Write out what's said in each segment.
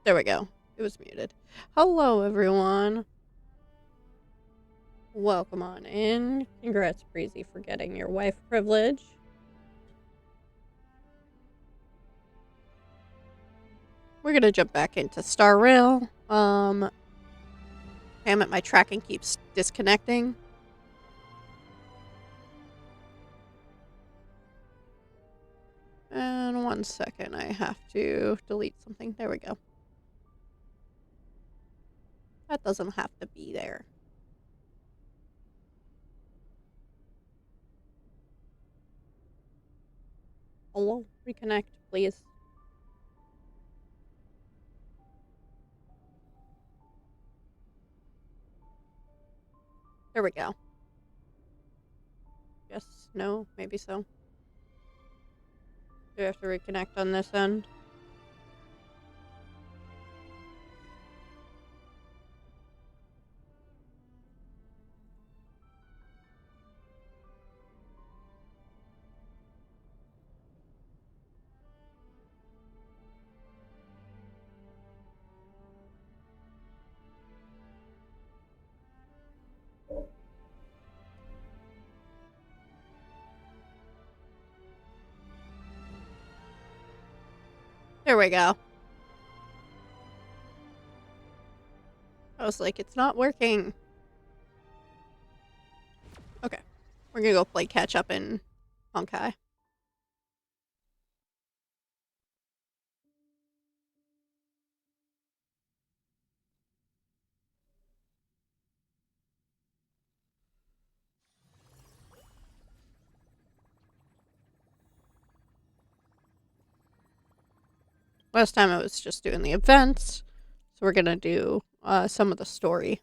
There we go. It was muted. Hello, everyone. Welcome on in. Congrats, Breezy, for getting your wife privilege. We're gonna jump back into Star Rail. Damn it, my tracking keeps disconnecting. And 1 second, I have to delete something. There we go. That doesn't have to be there. Hello, reconnect, please. There we go. Yes, no, maybe so. Do I have to reconnect on this end? There we go. I was like, it's not working. Okay. We're gonna go play catch up in Honkai. Last time I was just doing the events, so we're gonna do some of the story.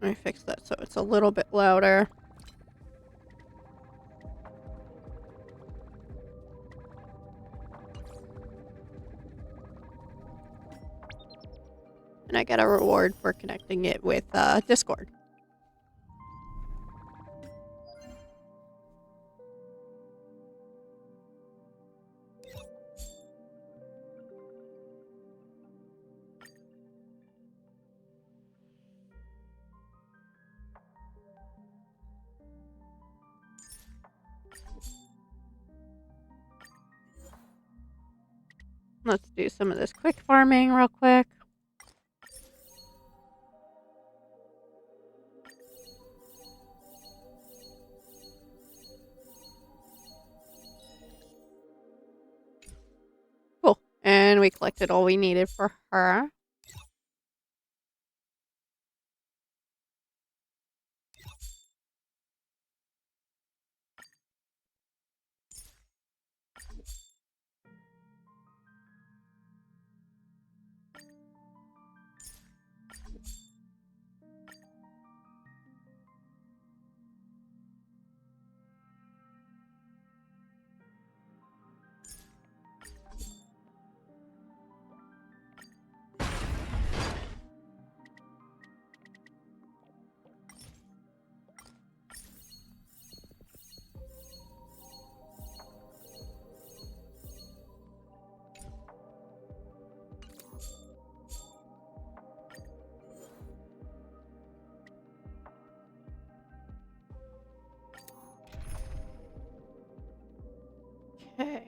Let me fix that so it's a little bit louder. And I get a reward for connecting it with Discord. Let's do some of this quick farming real quick. Cool. And we collected all we needed for her. Okay.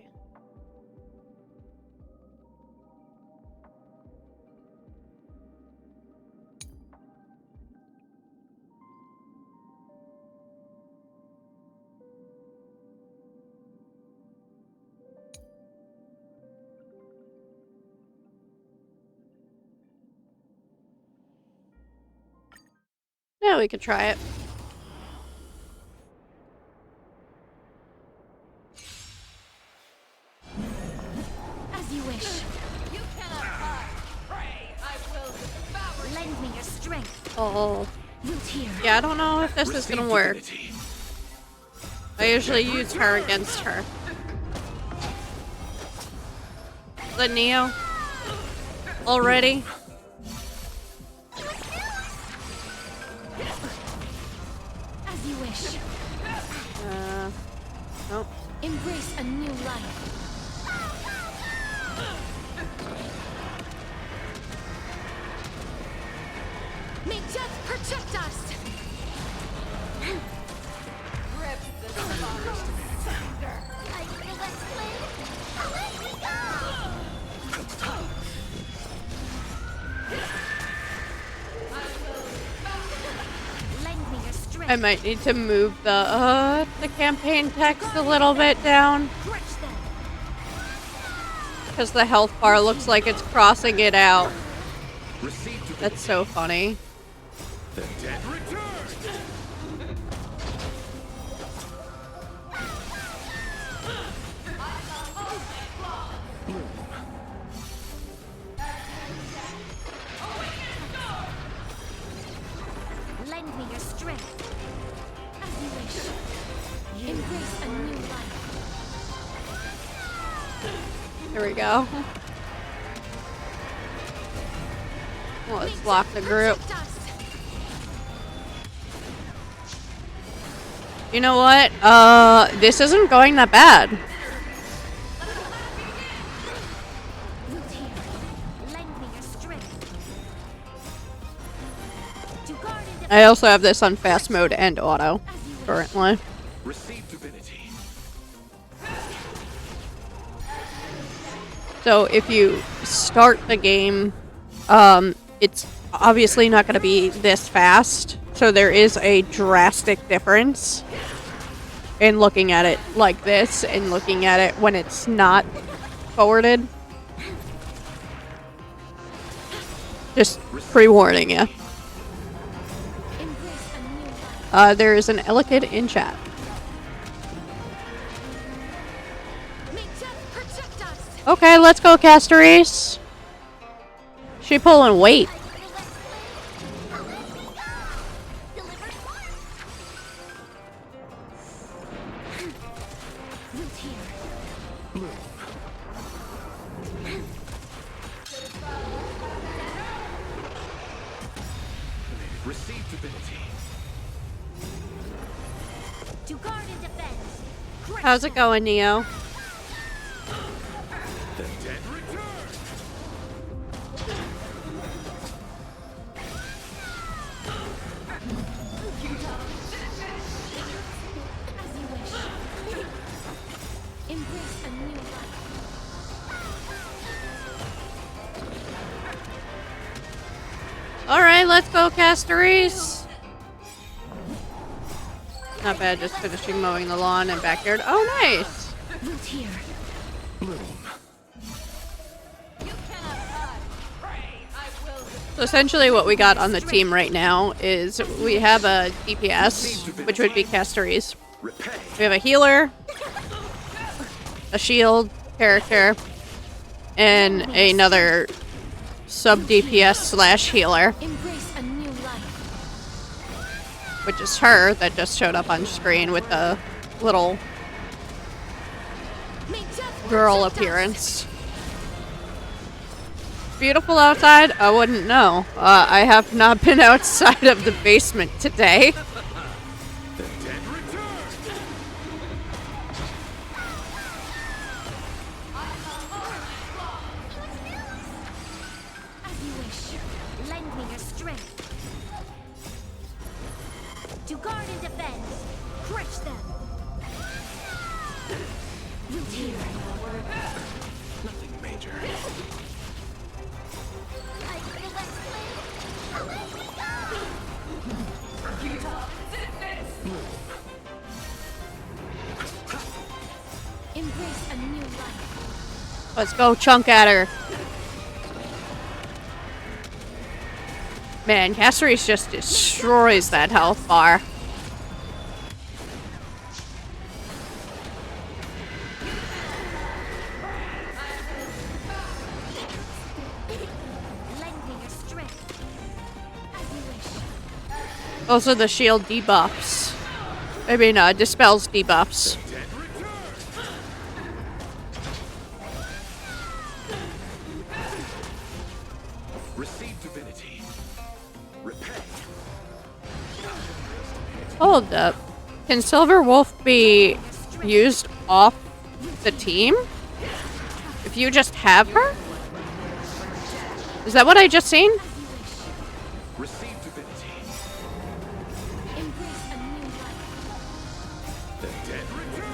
Yeah, we could try it. As you wish. You cannot hide. Prey strength. Oh. Root here. Yeah, I don't know if this is gonna work. I usually use her against her. The Neo? Already? As you wish. Nope. Embrace a new life. May death protect us! Lend me your strength. I might need to move the campaign text a little bit down. Crush them. Because the health bar looks like it's crossing it out. That's so funny. The dead return. Lend me your strength. As you wish. Embrace a new life. Here we go. Well, let's lock the group. Protect us. You know what? This isn't going that bad. Root here. Lend me your strength. To guard and I also have this on fast mode and auto as you wish. currently. Receive divinity. So if you start the game, it's obviously not going to be this fast. So there is a drastic difference in looking at it like this and looking at it when it's not forwarded. Just pre-warning you. Embrace a new life. There is an Elekid in chat. May death protect us. Okay, let's go, Castorise. She pulling weight. Root here. Receive divinity. To guard and defend. Crush How's it going, Neo? The dead return. as you wish. Embrace a new life. Alright, let's go, Castorise. Not bad, just finishing mowing the lawn and backyard. Oh, nice! Root here. Bloom. So essentially what we got on the team right now is we have a DPS, which would be Castorise. Repay. We have a healer, a shield character, and another sub-DPS slash healer, Embrace a new life. which is her that just showed up on screen with the little May death girl protect us. appearance. Beautiful outside? I wouldn't know. I have not been outside of the basement today. The dead return. As you wish. Lend me your strength. To guard and defend. Crush them. Root here. Nothing major. Embrace a new life. Let's go chunk at her. Man, Castorise just destroys that health bar. Lend me your strength. As you Also, the shield debuffs. I mean, dispels debuffs. Dead return. Receive divinity. Repay. Hold up. Can Silver Wolf be used off the team? If you just have her? Is that what I just seen? Receive divinity. Embrace a new life. The dead return.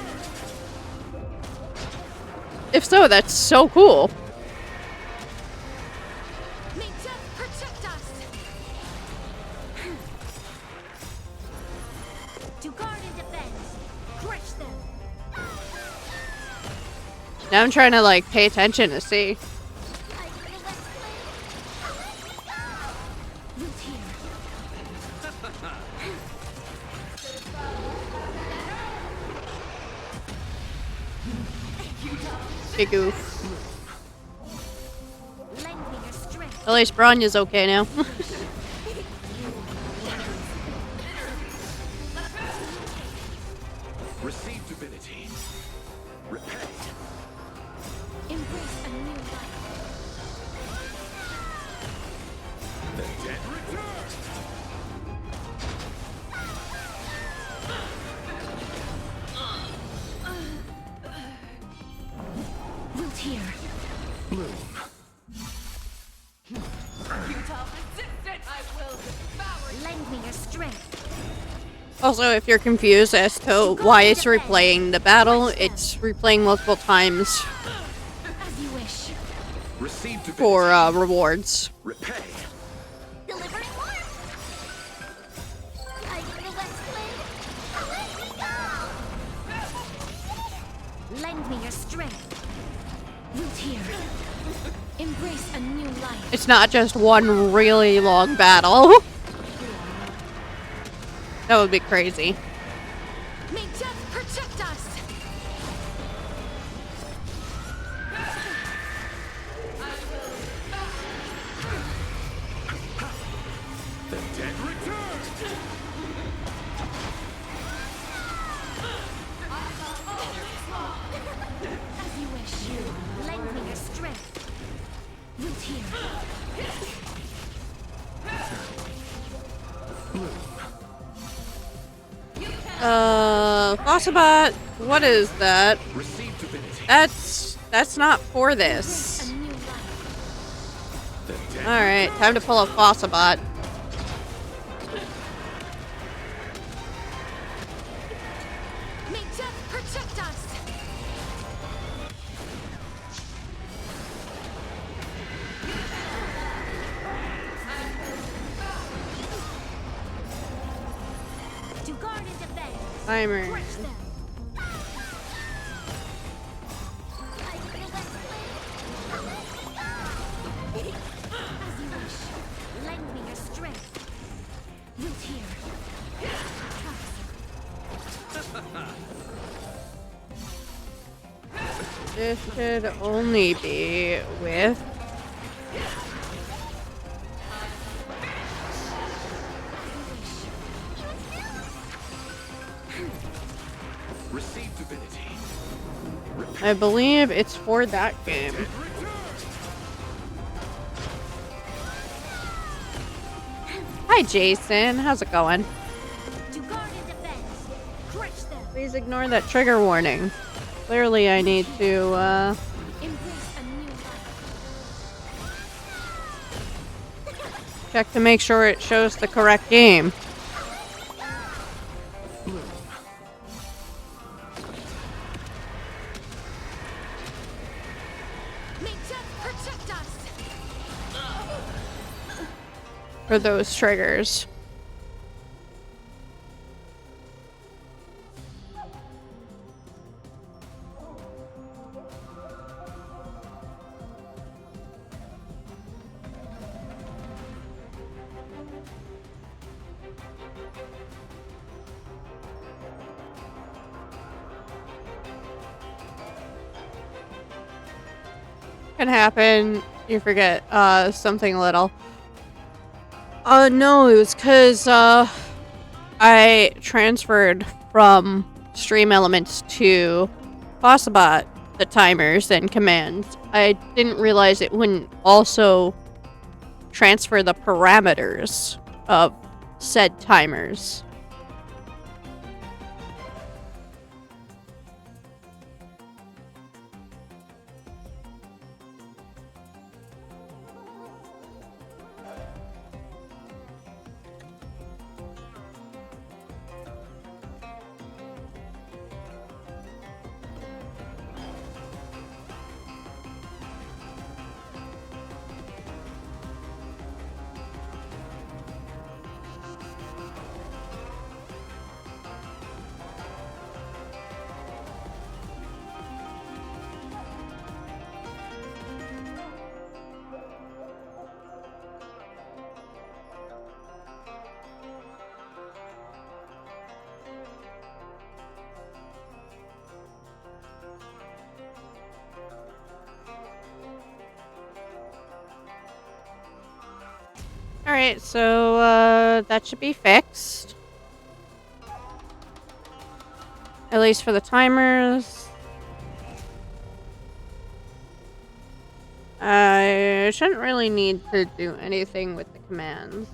If so, that's so cool. May death protect us. To guard and defend. Crush them. Now I'm trying to like pay attention to see. Root here. Big goof. Lend me your strength. At least Bronya's okay now. Receive divinity. Repay. Embrace a new life. The dead return. Root here. Bloom. Lend me your strength. Also, if you're confused as to why it's replaying the battle, it's replaying multiple times As you wish. Receive divinity. for rewards. Repay. Delivering warmth. I give the west wind. Let me go. Lend me your strength. Root here. Embrace a new life. It's not just one really long battle. That would be crazy. May death protect us. The dead return. As you wish. Lend me your strength. Root here. Fossabot, what is that? Receive divinity. That's not for A this. new life. The dead. Alright, time to pull a Fossabot. May death protect us. To guard and defend. Timer. Crush them. As you wish. Lend me your strength. Root here. This should only be with Receive divinity. I believe it's for that game. Dead return. Hi Jason, how's it going? To guard and defend. Crush them. Please ignore that trigger warning. Clearly I need to Embrace a new life. check to make sure it shows the correct game. Bloom. May death protect us. For those triggers. Can happen. You forget something little. No, it was because I transferred from Stream Elements to Bossabot the timers and commands, I didn't realize it wouldn't also transfer the parameters of said timers. Alright, so that should be fixed. At least for the timers. I shouldn't really need to do anything with the commands.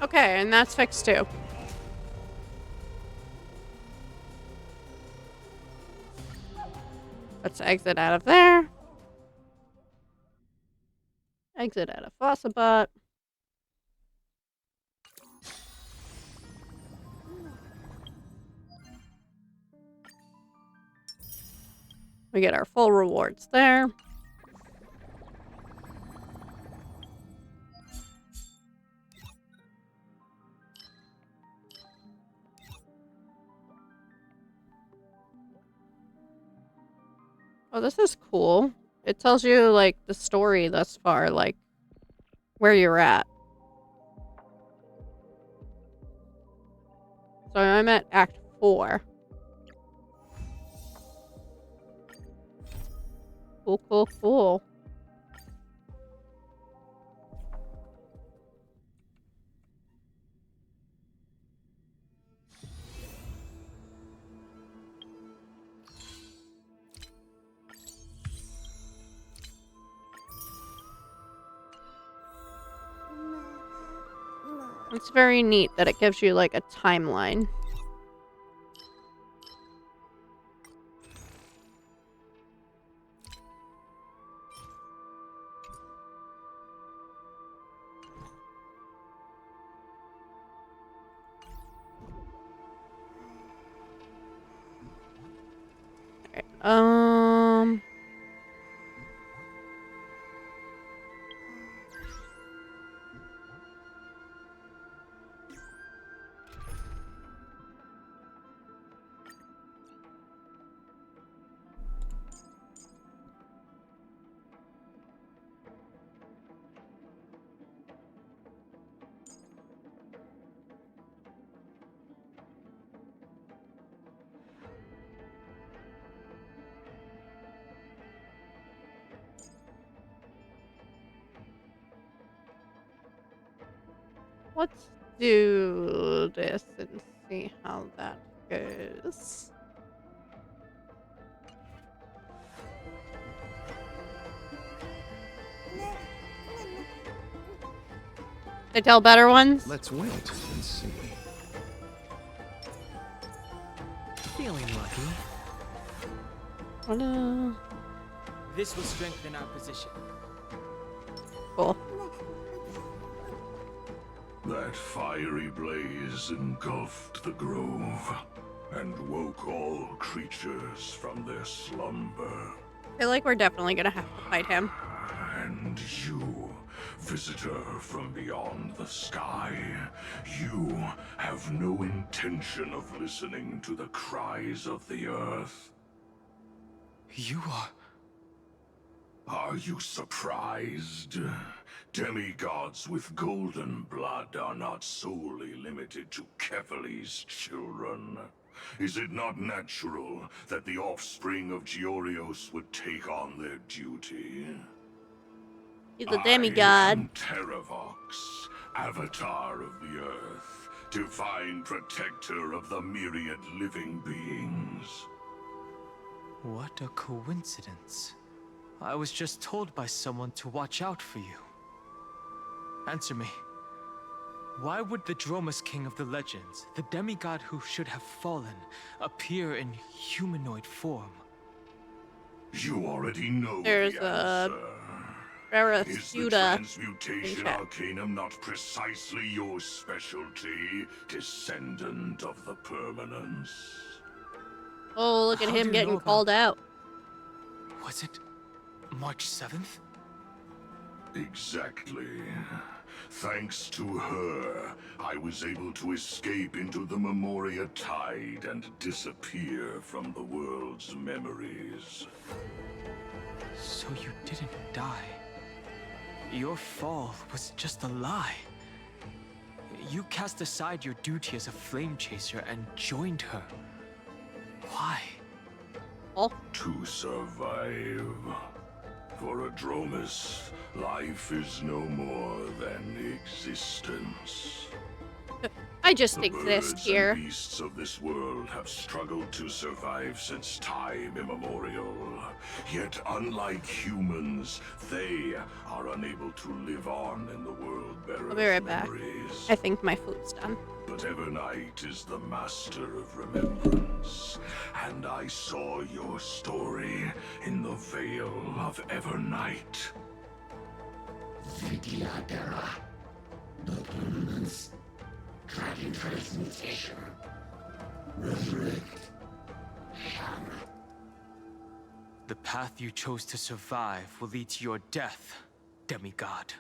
Okay, and that's fixed too. Let's exit out of there. Exit out of Fossabot. We get our full rewards there. Oh, this is cool. It tells you, like, the story thus far, like, where you're at. So I'm at Act 4. Cool, cool, cool. It's very neat that it gives you, like, a timeline. Alright, Let's do this and see how that goes. They tell better ones? Let's wait and see. Feeling lucky. Wanna... This will strengthen our position. Cool. That fiery blaze engulfed the grove and woke all creatures from their slumber. I feel like we're definitely gonna have to fight him. And you, visitor from beyond the sky, you have no intention of listening to the cries of the earth. You are... Are you surprised? Demigods with golden blood are not solely limited to Kefali's children. Is it not natural that the offspring of Georios would take on their duty? He's a demigod. I am Terravox, Avatar of the Earth, divine protector of the myriad living beings. What a coincidence. I was just told by someone to watch out for you. Answer me. Why would the Dromus King of the legends, the demigod who should have fallen, appear in humanoid form? You already know There's the a answer. Is the Barasuda. transmutation chat. arcanum not precisely your specialty, descendant of the permanence? Oh, look at How do him you getting know about- called out. Was it March 7th? Exactly. Thanks to her, I was able to escape into the Memoria Tide and disappear from the world's memories. So you didn't die. Your fall was just a lie. You cast aside your duty as a flame chaser and joined her. Why? Oh, To survive. For a Dromus, life is no more than existence. I just The exist birds here. and beasts of this world have struggled to survive since time immemorial. Yet, unlike humans, they are unable to live on in the world bearer's I'll be right back. memories. I think my food's done. But Evernight is the master of remembrance, and I saw your story in the Veil of Evernight. The path you chose to survive will lead to your death, demigod.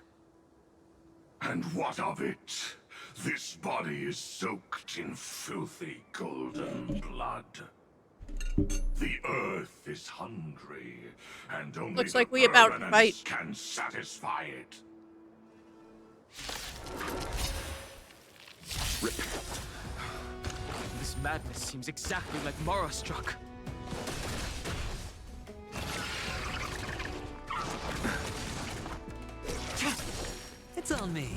And what of it? This body is soaked in filthy golden blood. The earth is hungry, and only Looks the like we about to permanence fight. can satisfy it. This madness seems exactly like Mara struck. It's on me.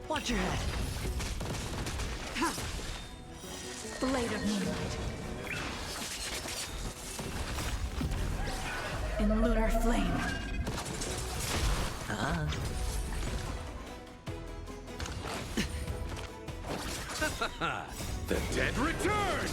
Watch your head. Blade of moonlight. In lunar flame. The dead return!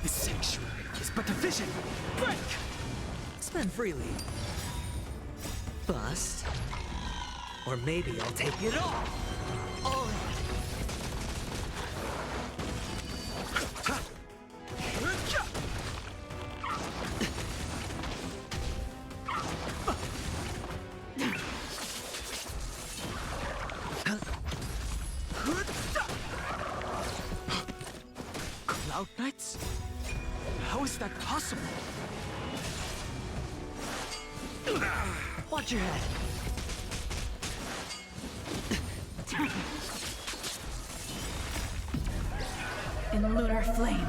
The sanctuary is but a vision. Break! Spend freely. Bust. Or maybe I'll take it all. All in. Cloud Knights? How is that possible? Watch your head. In lunar flame.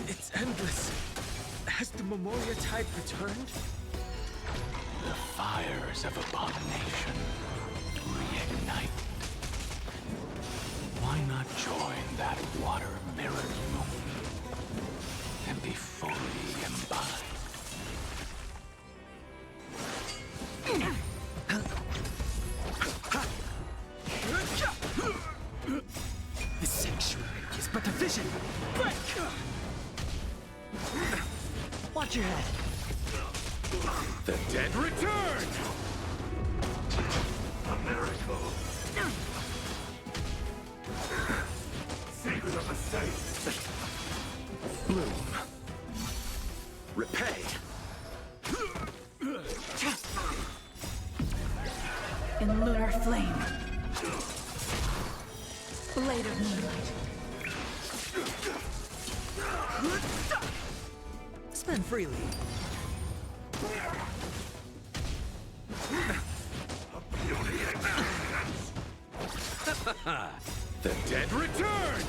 It's endless. Has the Memoria tide returned? The fires of abomination reignite. Why not join that water-mirrored moon and be fully imbibed? The sanctuary is but a vision. Break! Watch your head. The dead return! A miracle. Secret of the saints. Bloom. Repay. In lunar flame. Blade of moonlight. Spend freely. The dead return!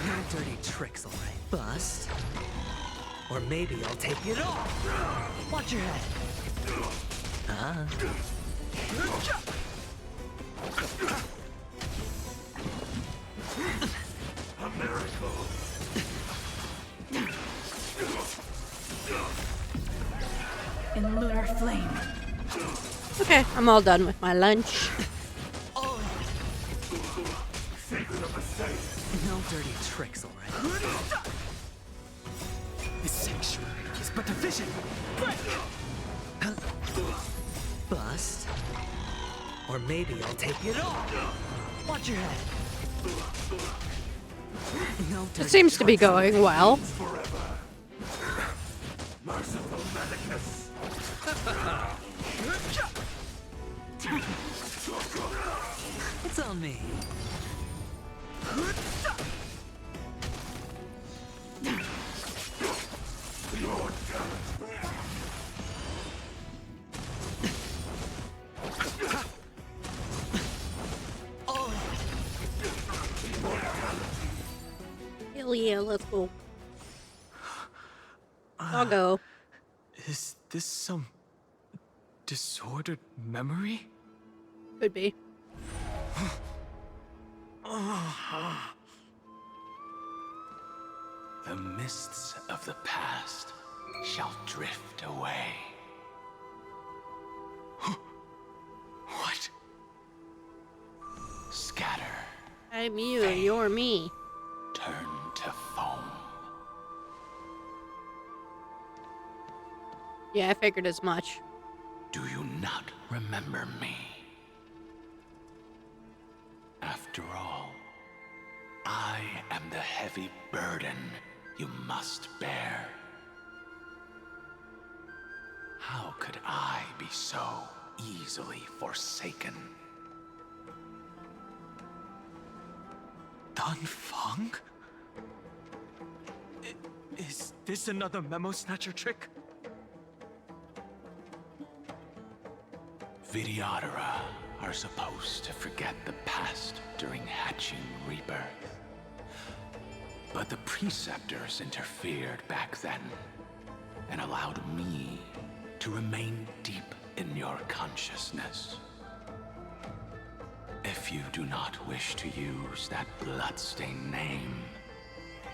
No dirty tricks, alright. Bust. Or maybe I'll take it off. Watch your head. A miracle. In lunar flame. Okay, I'm all done with my lunch. Secret of the saints. No dirty tricks, alright. The sanctuary is but a vision. Bust. Or maybe I'll take it off. Watch your head. No dirty It seems to be going well. Forever. Merciful Medicus. It's on me. Lord God. Hell yeah, let's go. I'll go. Is this some disordered memory? Could be. The mists of the past shall drift away. What? Scatter, I'm you, you're me. turn to foam. Yeah, I figured as much. Do you not remember me? After all, I am the heavy burden you must bear. How could I be so easily forsaken? Dun Feng? Is this another memo snatcher trick? Vidyadhara are supposed to forget the past during hatching rebirth. But the preceptors interfered back then and allowed me to remain deep in your consciousness. If you do not wish to use that bloodstained name,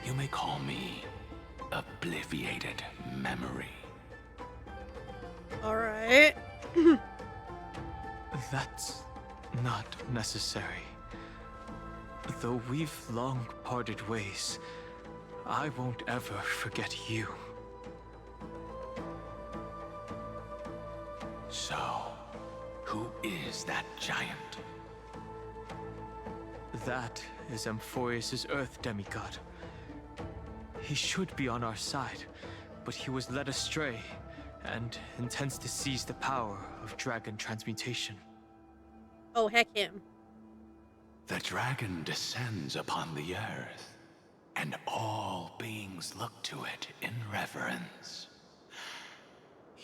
you may call me Obliviated Memory. Alright. That's not necessary. Though we've long parted ways, I won't ever forget you. So, who is that giant? That is Amphorius' Earth demigod. He should be on our side, but he was led astray and intends to seize the power of dragon transmutation. Oh, heck him. The dragon descends upon the earth, and all beings look to it in reverence.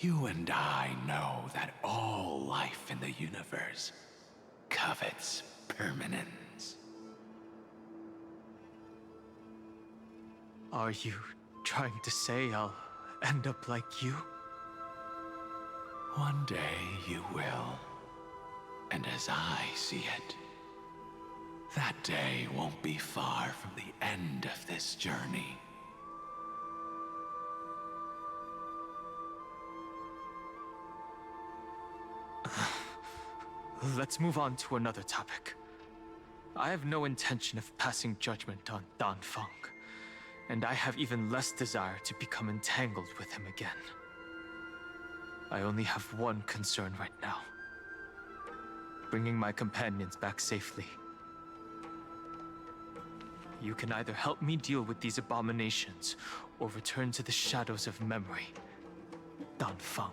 You and I know that all life in the universe covets permanence. Are you trying to say I'll end up like you? One day you will. And as I see it, that day won't be far from the end of this journey. Let's move on to another topic. I have no intention of passing judgment on Dan Feng, and I have even less desire to become entangled with him again. I only have one concern right now: bringing my companions back safely. You can either help me deal with these abominations, or return to the shadows of memory. Dan Feng.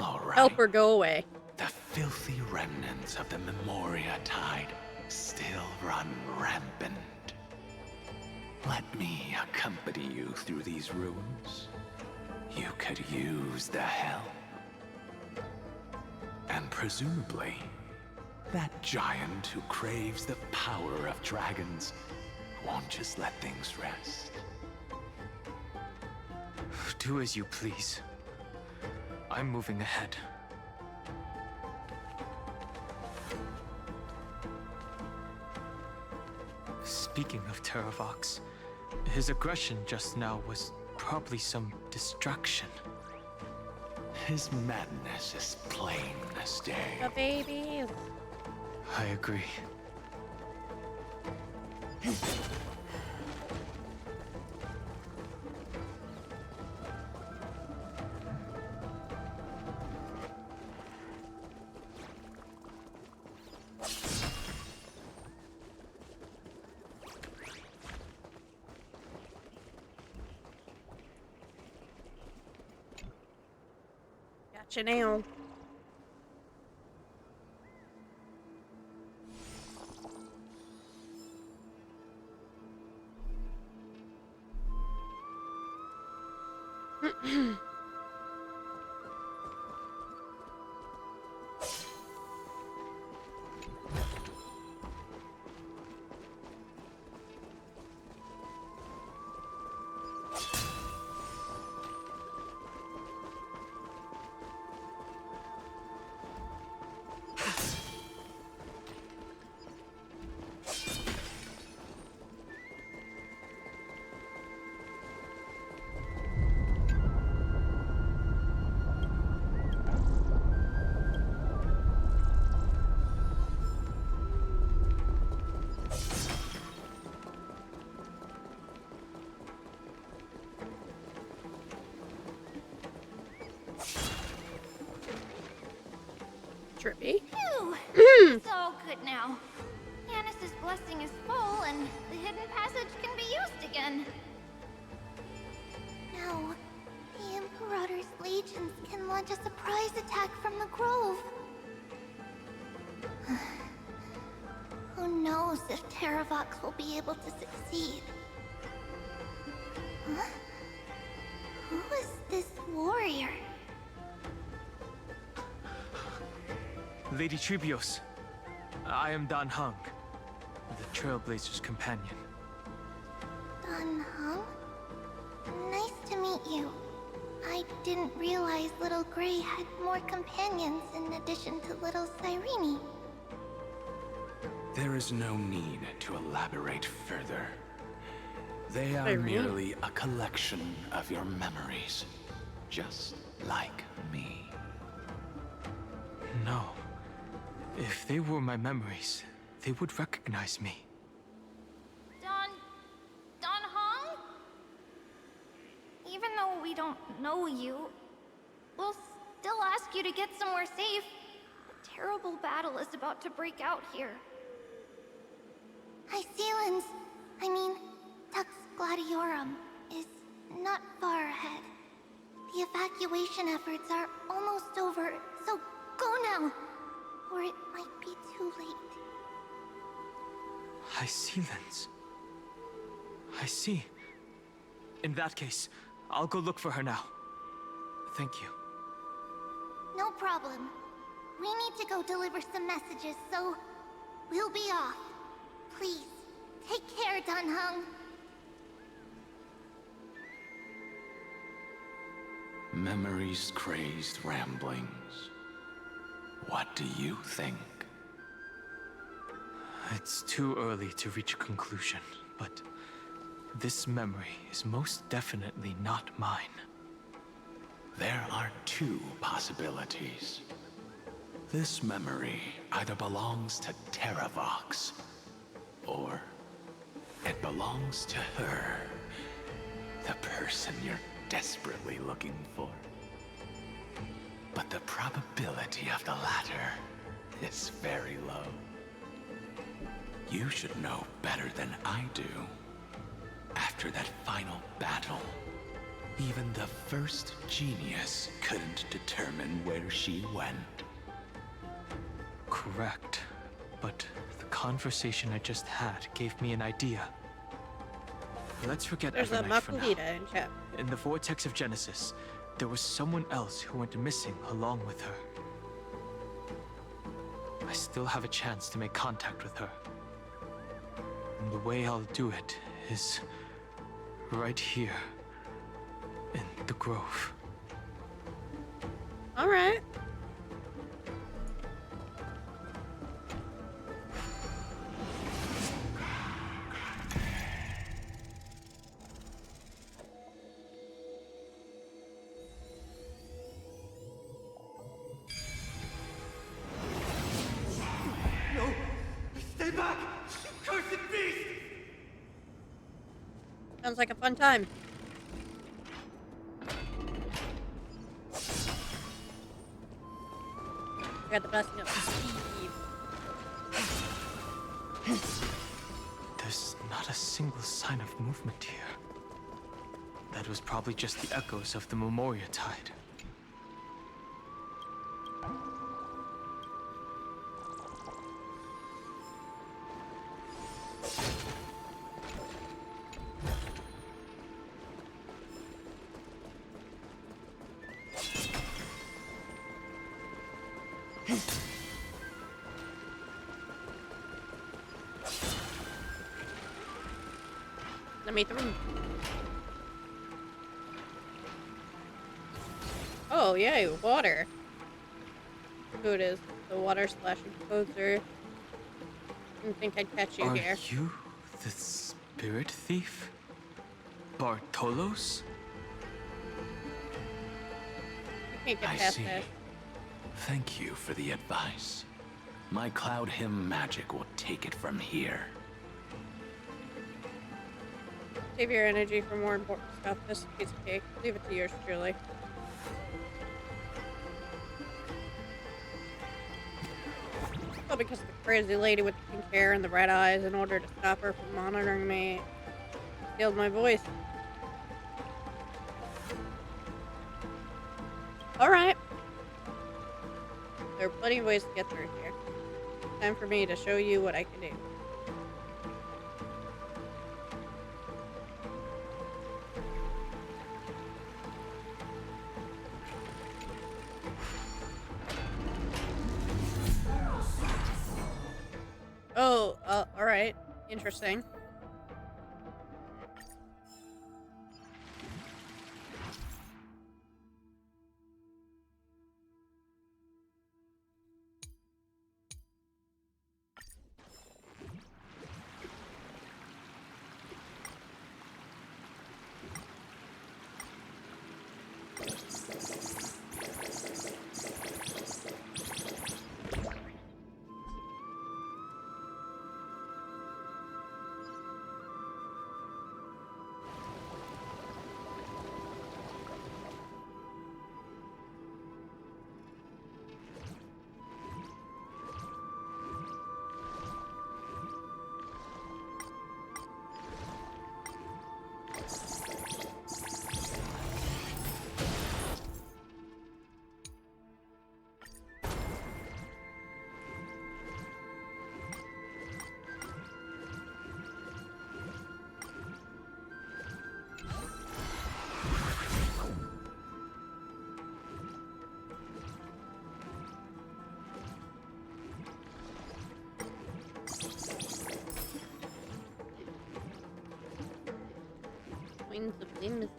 All right. Help her go away. The filthy remnants of the Memoria Tide still run rampant. Let me accompany you through these ruins. You could use the help. And presumably, that giant who craves the power of dragons won't just let things rest. Do as you please. I'm moving ahead. Speaking of Terravox, his aggression just now was probably some distraction. His madness is plain as day. The babies. I agree. Gotcha now. Trippy. Phew! It's all good now. Yanis's blessing is full, and the hidden passage can be used again. Now, the Imperator's legions can launch a surprise attack from the grove. Who knows if Terravox will be able to succeed? Huh? Who is this warrior? Lady Trebios, I am Dan Heng, the Trailblazer's companion. Dan Heng? Nice to meet you. I didn't realize Little Gray had more companions in addition to Little Cyrene. There is no need to elaborate further. They are Cyrene? merely a collection of your memories, just like me. No. If they were my memories, they would recognize me. Dan Heng? Even though we don't know you, we'll still ask you to get somewhere safe. terrible battle is about to break out here. Iceland's, Tux Gladiorum, is not far ahead. The evacuation efforts are almost over, so go now, or it might be too late. I see, Lens. I see. In that case, I'll go look for her now. Thank you. No problem. We need to go deliver some messages, so we'll be off. Please, take care, Dunhung. Memories crazed ramblings. What do you think? It's too early to reach a conclusion, but this memory is most definitely not mine. There are two possibilities. This memory either belongs to Terravox, or it belongs to her, the person you're desperately looking for. But the probability of the latter is very low. You should know better than I do. After that final battle, even the first genius couldn't determine where she went. Correct. But the conversation I just had gave me an idea. Let's forget There's a Evernight for now. Makuhita in chat. In the Vortex of Genesis, there was someone else who went missing along with her. I still have a chance to make contact with her. And the way I'll do it is right here in the grove. All right. No! Stay back! Cursed beast! Sounds like a fun time. I got the blessing of Steve. There's not a single sign of movement here. That was probably just the echoes of the Memoria Tide. Let me through. Oh, yay, water. Who it is? The water splashing poser. Didn't think I'd catch you Are here. you the spirit thief? Bartolos? You can't get I past see. that. Thank you for the advice. My Cloud Hymn magic will take it from here. Save your energy for more important stuff. This is a piece of cake. Leave it to yours truly. Oh, because of the crazy lady with the pink hair and the red eyes, in order to stop her from monitoring me, stealed my voice. Alright. There are plenty of ways to get through here. Time for me to show you what I can do. Oh, alright. Interesting. Signs of whimsy.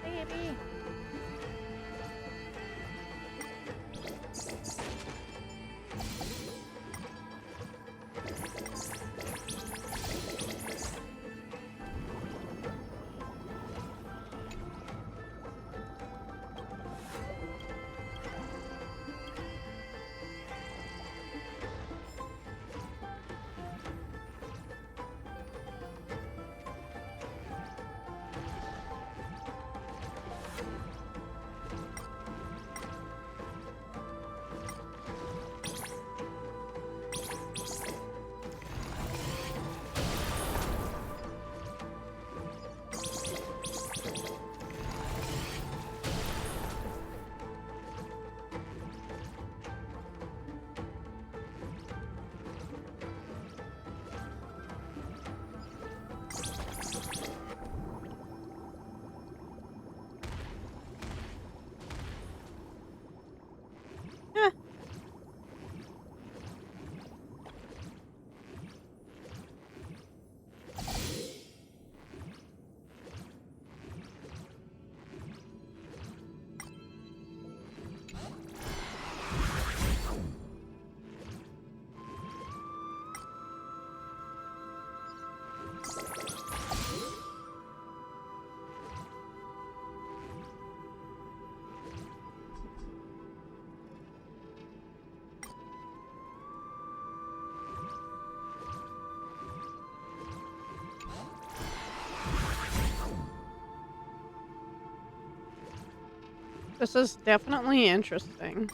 Baby. This is definitely interesting.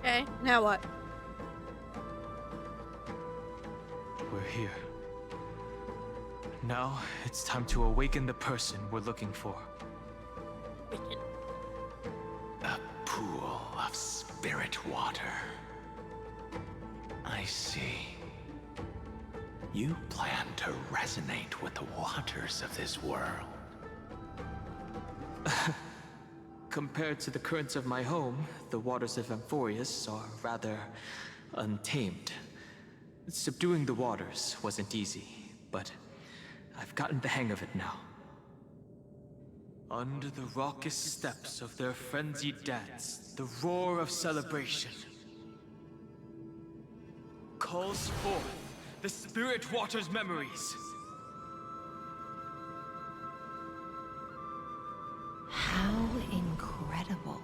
Okay, now what? We're here. Now, it's time to awaken the person we're looking for. A pool of spirit water. I see. You plan to resonate with the waters of this world. Compared to the currents of my home, the waters of Amphorius are rather untamed. Subduing the waters wasn't easy, but I've gotten the hang of it now. Under the raucous steps of their frenzied dance, the roar of celebration calls forth the spirit water's memories. How incredible.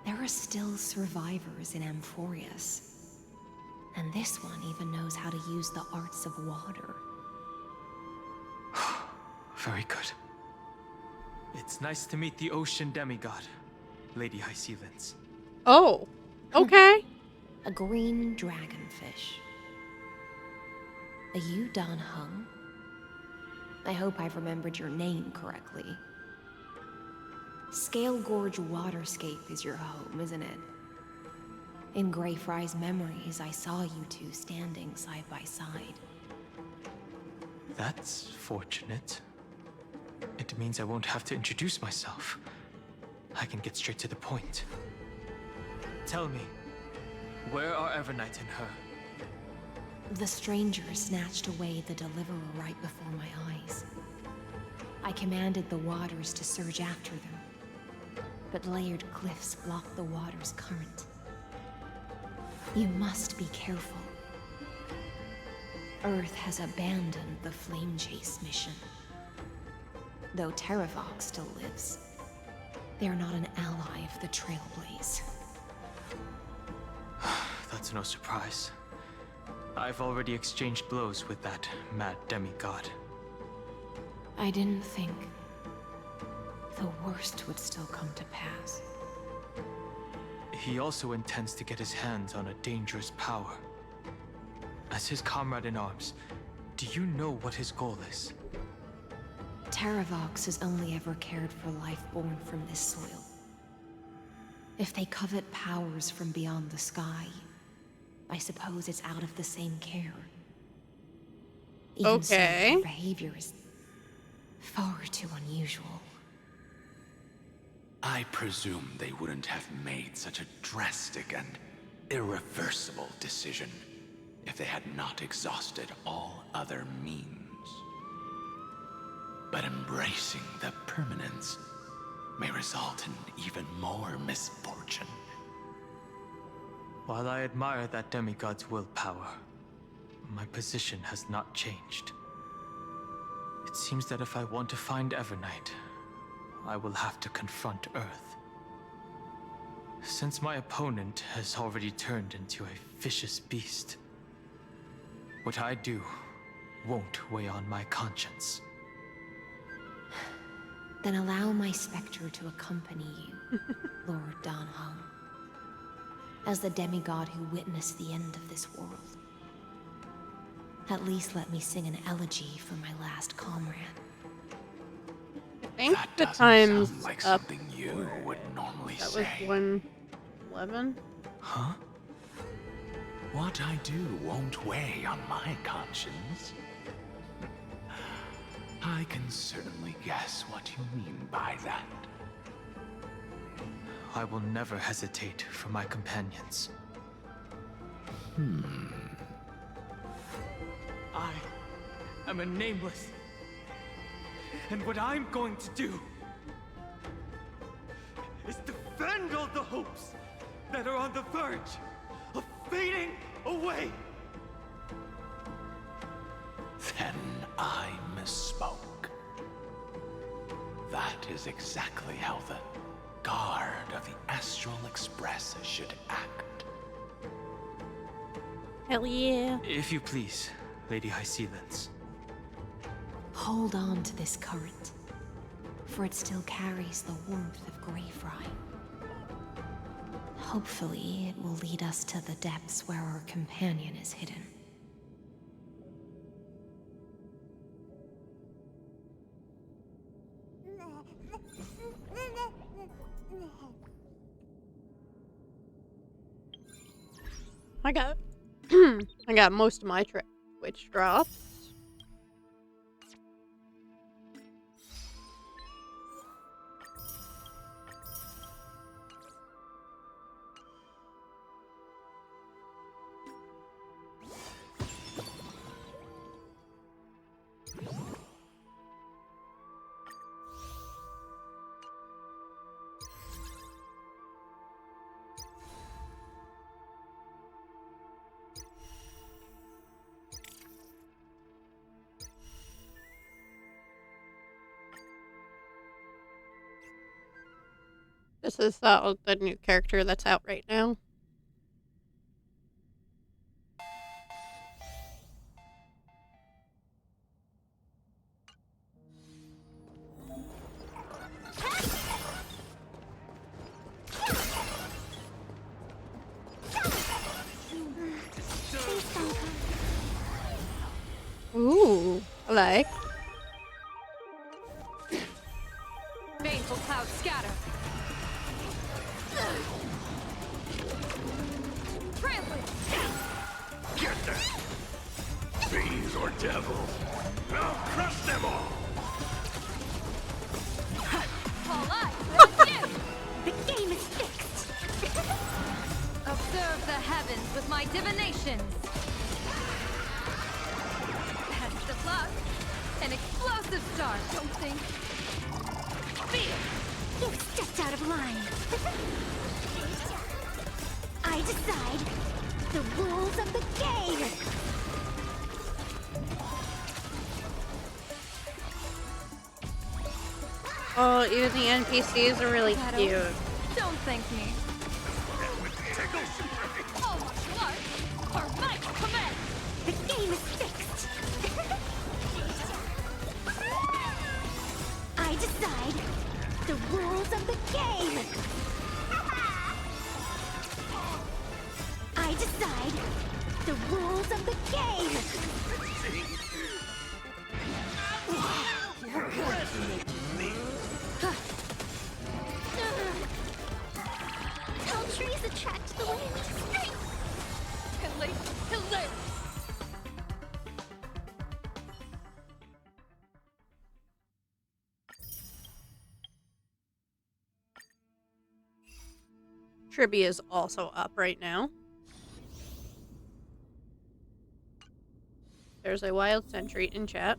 There are still survivors in Amphorius. And this one even knows how to use the arts of water. Very good. It's nice to meet the ocean demigod, Lady High Sealance. Oh, okay. A green dragonfish. Are you Dan Hung? I hope I've remembered your name correctly. Scale Gorge Waterscape is your home, isn't it? In Greyfry's memories, I saw you two standing side by side. That's fortunate. It means I won't have to introduce myself. I can get straight to the point. Tell me, where are Evernight and her? The stranger snatched away the deliverer right before my eyes. I commanded the waters to surge after them, but layered cliffs blocked the water's current. You must be careful. Earth has abandoned the Flame Chase mission. Though Terravox still lives, they are not an ally of the Trailblaze. That's no surprise. I've already exchanged blows with that mad demigod. I didn't think the worst would still come to pass. He also intends to get his hands on a dangerous power. As his comrade in arms, do you know what his goal is? Terravox has only ever cared for life born from this soil. If they covet powers from beyond the sky, I suppose it's out of the same care. Even so, Okay. their behavior is far too unusual. I presume they wouldn't have made such a drastic and irreversible decision if they had not exhausted all other means. But embracing the permanence may result in even more misfortune. While I admire that demigod's willpower, my position has not changed. It seems that if I want to find Evernight, I will have to confront Earth. Since my opponent has already turned into a vicious beast, what I do won't weigh on my conscience. Then allow my specter to accompany you, Lord Danho. As the demigod who witnessed the end of this world. At least let me sing an elegy for my last comrade. I think That the doesn't time's sound like up. something you would normally That was say. 1:11. Huh? What I do won't weigh on my conscience. I can certainly guess what you mean by that. I will never hesitate for my companions. I am a nameless. And what I'm going to do is defend all the hopes that are on the verge of fading away. Then I misspoke. That is exactly how the guard of the Astral Express should act. Hell yeah. If you please, Lady Hysealence. Hold on to this current, for it still carries the warmth of Greyfry. Hopefully, it will lead us to the depths where our companion is hidden. I got I got most of my Twitch drops. This is the new character that's out right now. Ooh, I like. Baneful clouds scatter. Trample. Get them! Fiends or devils! I'll crush them all! All eyes on you. The game is fixed. Observe the heavens with my divinations. That's the plug. An explosive start, don't think. Feel. You've stepped out of line. I decide the rules of the game. Oh, even the NPCs are really Shadow, cute. Don't thank me. All martial arts are my command. The game is fixed. I decide the rules of the game. I decide the rules of the game. Tall trees attract the wind. Hilarious. Tribby is also up right now. There's a wild sentry in chat.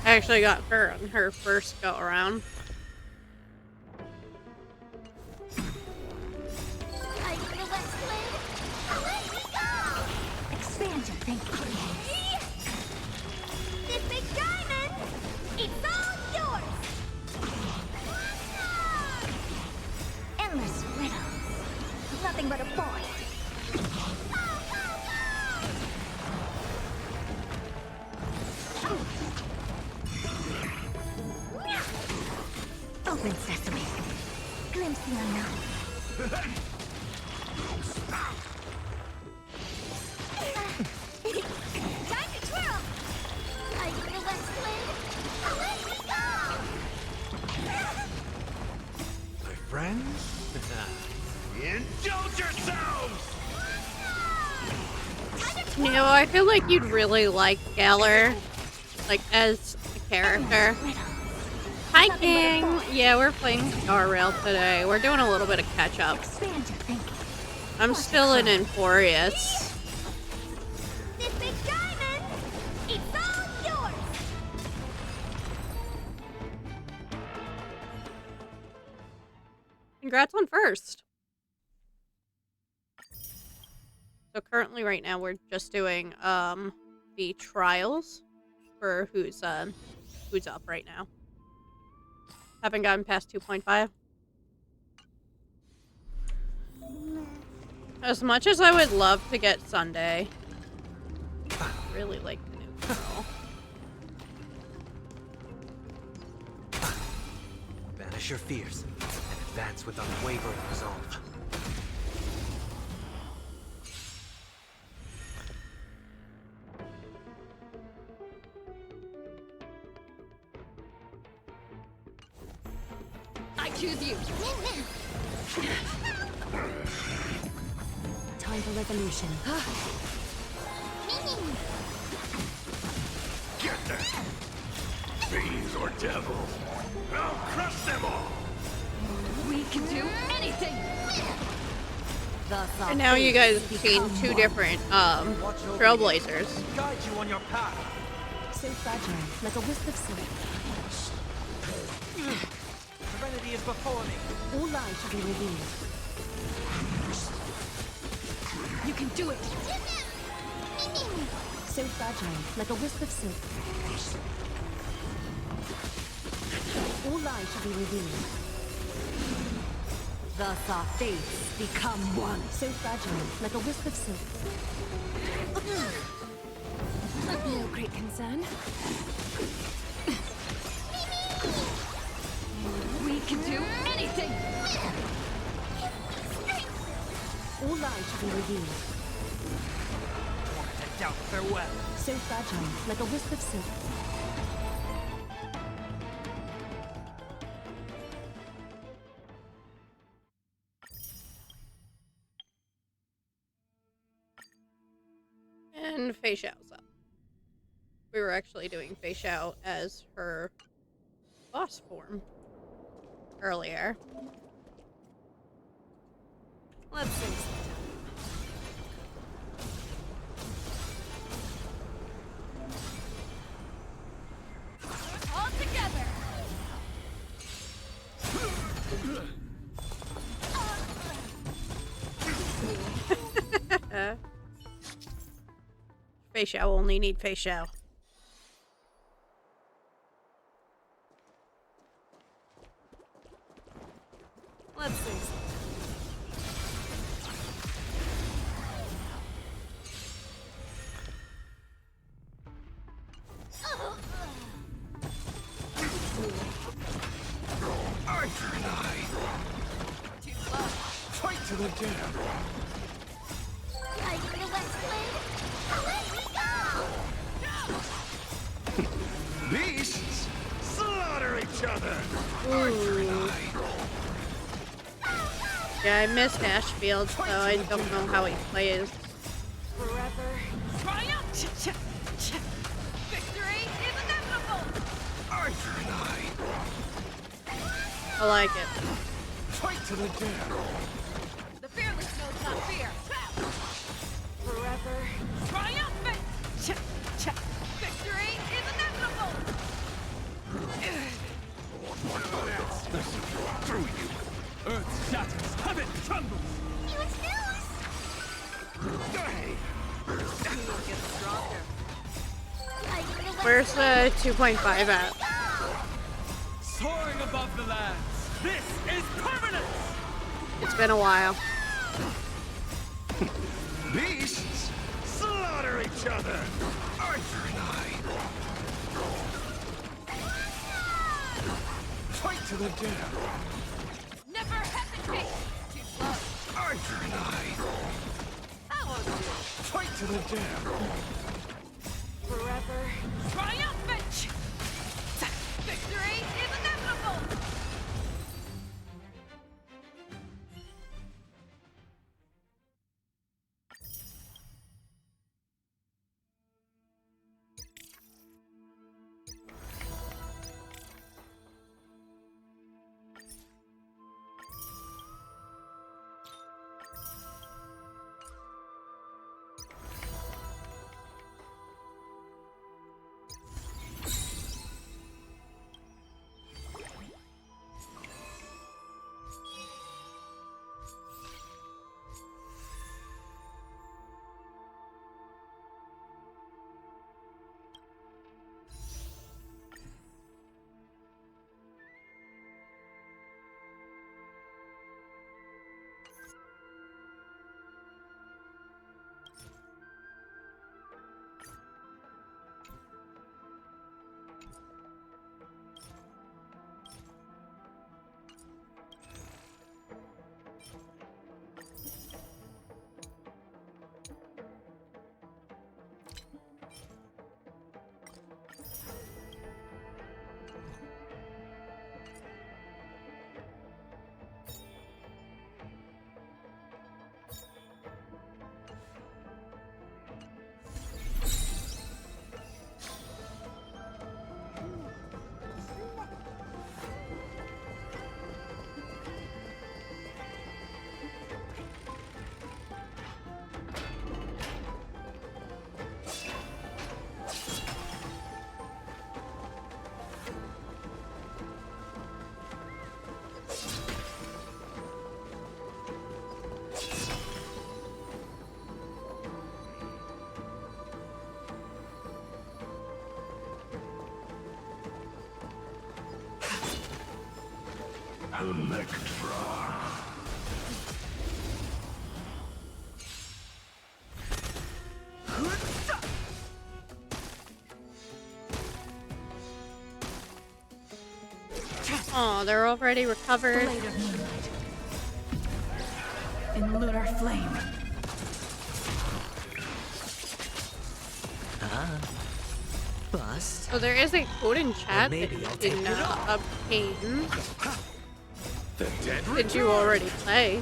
I actually got her on her first go around. Are you the West Wind? Let me go! Expand your thinking. This big diamond, it's all yours! Endless riddles. Nothing but a boy. Open sesame. Glimpse the unknown. Time to twirl! Are you the West Wind? Let me go! My friends? Indulge yourselves! You know, I feel like you'd really like Galler, like, as a character. Hi, King! Yeah, we're playing Star Rail today. We're doing a little bit of catch-up. Expand your thinking. I'm still in Emporius. This big diamond, it's all yours! Congrats on first! So currently right now we're just doing the trials for who's up right now. Haven't gotten past 2.5. As much as I would love to get Sunday, I really like the new girl. Banish your fears and advance with unwavering resolve. I choose you. Time for resolution. Get them! Fiends or devils! I'll crush them all! We can do anything. And now you guys have seen two different trailblazers. Guide you on your path. So fragile, like a wisp of silk. Serenity is before me. All lies shall be revealed. You can do it. So fragile, like a wisp of silk. All lies shall be revealed. Thus our fates become one. So fragile, like a wisp of silk. No great concern. We can do anything. All lies shall be revealed. To doubt farewell. So fragile, like a wisp of silk. And Fei Xiao's up. We were actually doing Fei Xiao as her boss form earlier. Let's sing some. All together. Okay. Face shell, only need face shell. Let's see. Arthur and I Too slow. fight to the death. Like the West Wind, away we go! Beasts slaughter each other. Arthur and I Yeah, I missed Ashfield, so I don't know how he plays. Forever. Triumph! Victory is inevitable! Arthur and I like it. fight to the death. The fearless knows not fear. Forever. Triumphant! Victory is inevitable! Listen, through you. Earth shatters, heaven trembles! News, news! Get stronger. Like the West Where's the 2.5 at? Soaring above the lands! This is permanence! It's been a while. Beasts slaughter each other. Arthur and I fight to the death. Never hesitate! Too slow. Arthur and I That won't do. fight to the death. Forever. Triumphant! Victory is inevitable! Electra. Oh, they're already recovered. Blade of moonlight. In lunar flame. Bust. So there is a code in chat that maybe you I'll take can it off. obtain. The dead Did you already play?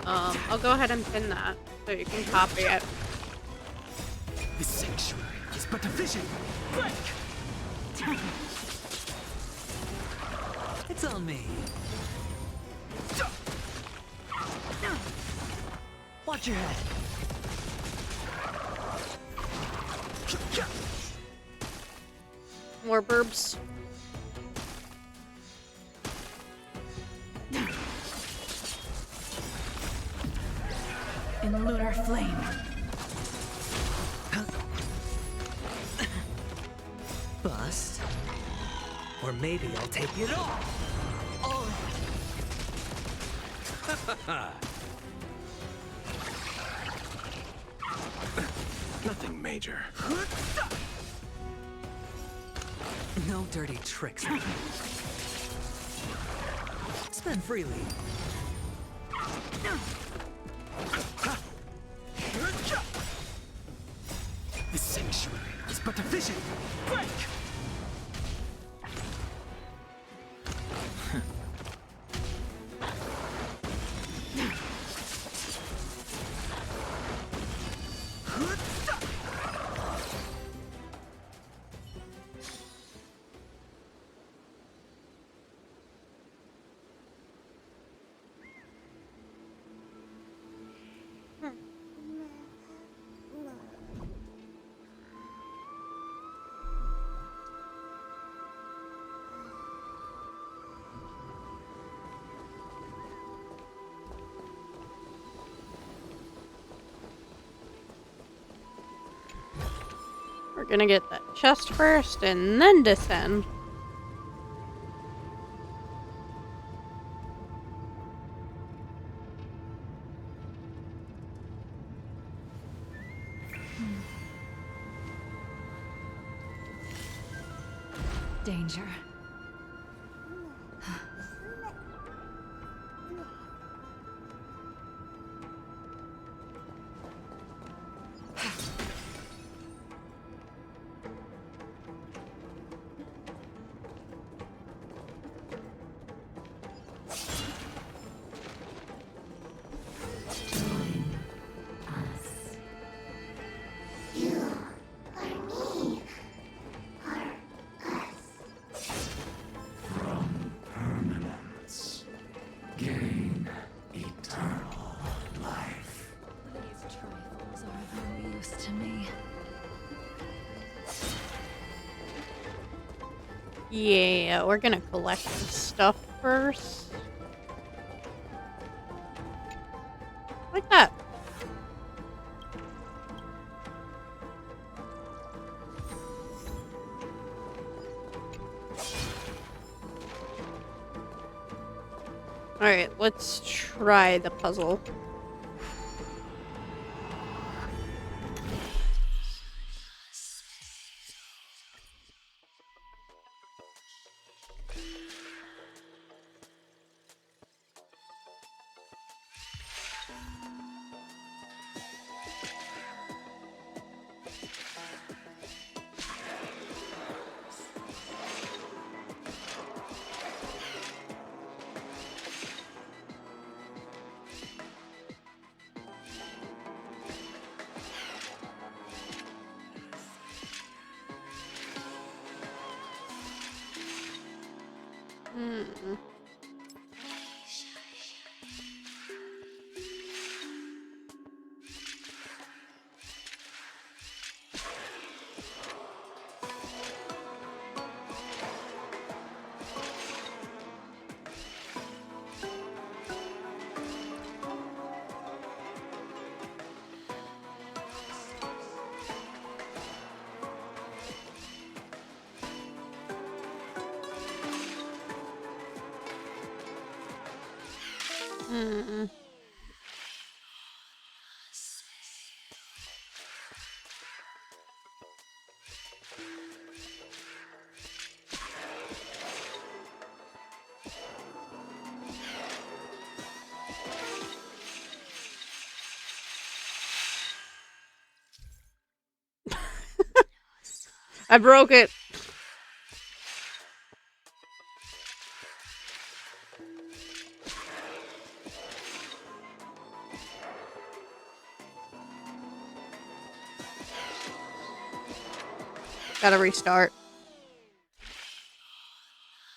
I'll go ahead and pin that so you can copy it. The sanctuary is but a vision. Break! It's on me. Watch your head. More burbs. flame. Bust. Or maybe I'll take it all. Nothing major. No dirty tricks. Spend freely. The sanctuary is but a vision. Break! We're gonna get that chest first and then descend. Danger. Permanence. Gain eternal life. These trifles are of no use to me. Yeah, we're gonna collect the stuff first. Like that. Alright, let's try the puzzle. I broke it. Gotta restart.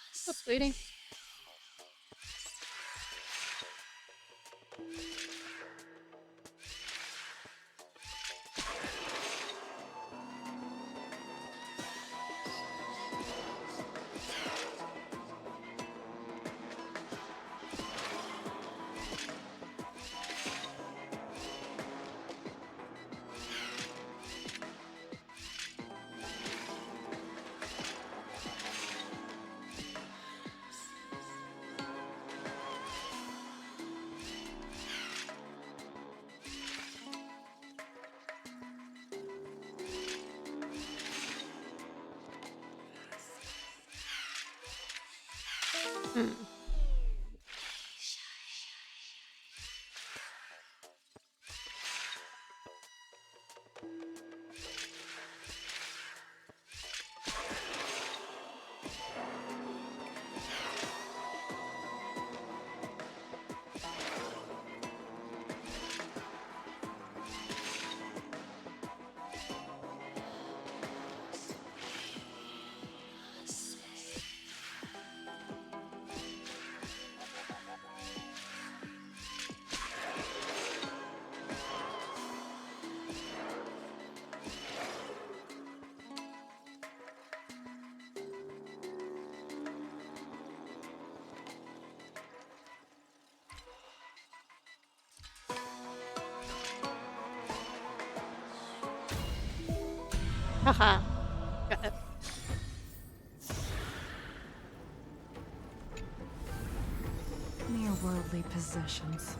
What's up, sweetie? Haha. Got it. Mere worldly possessions.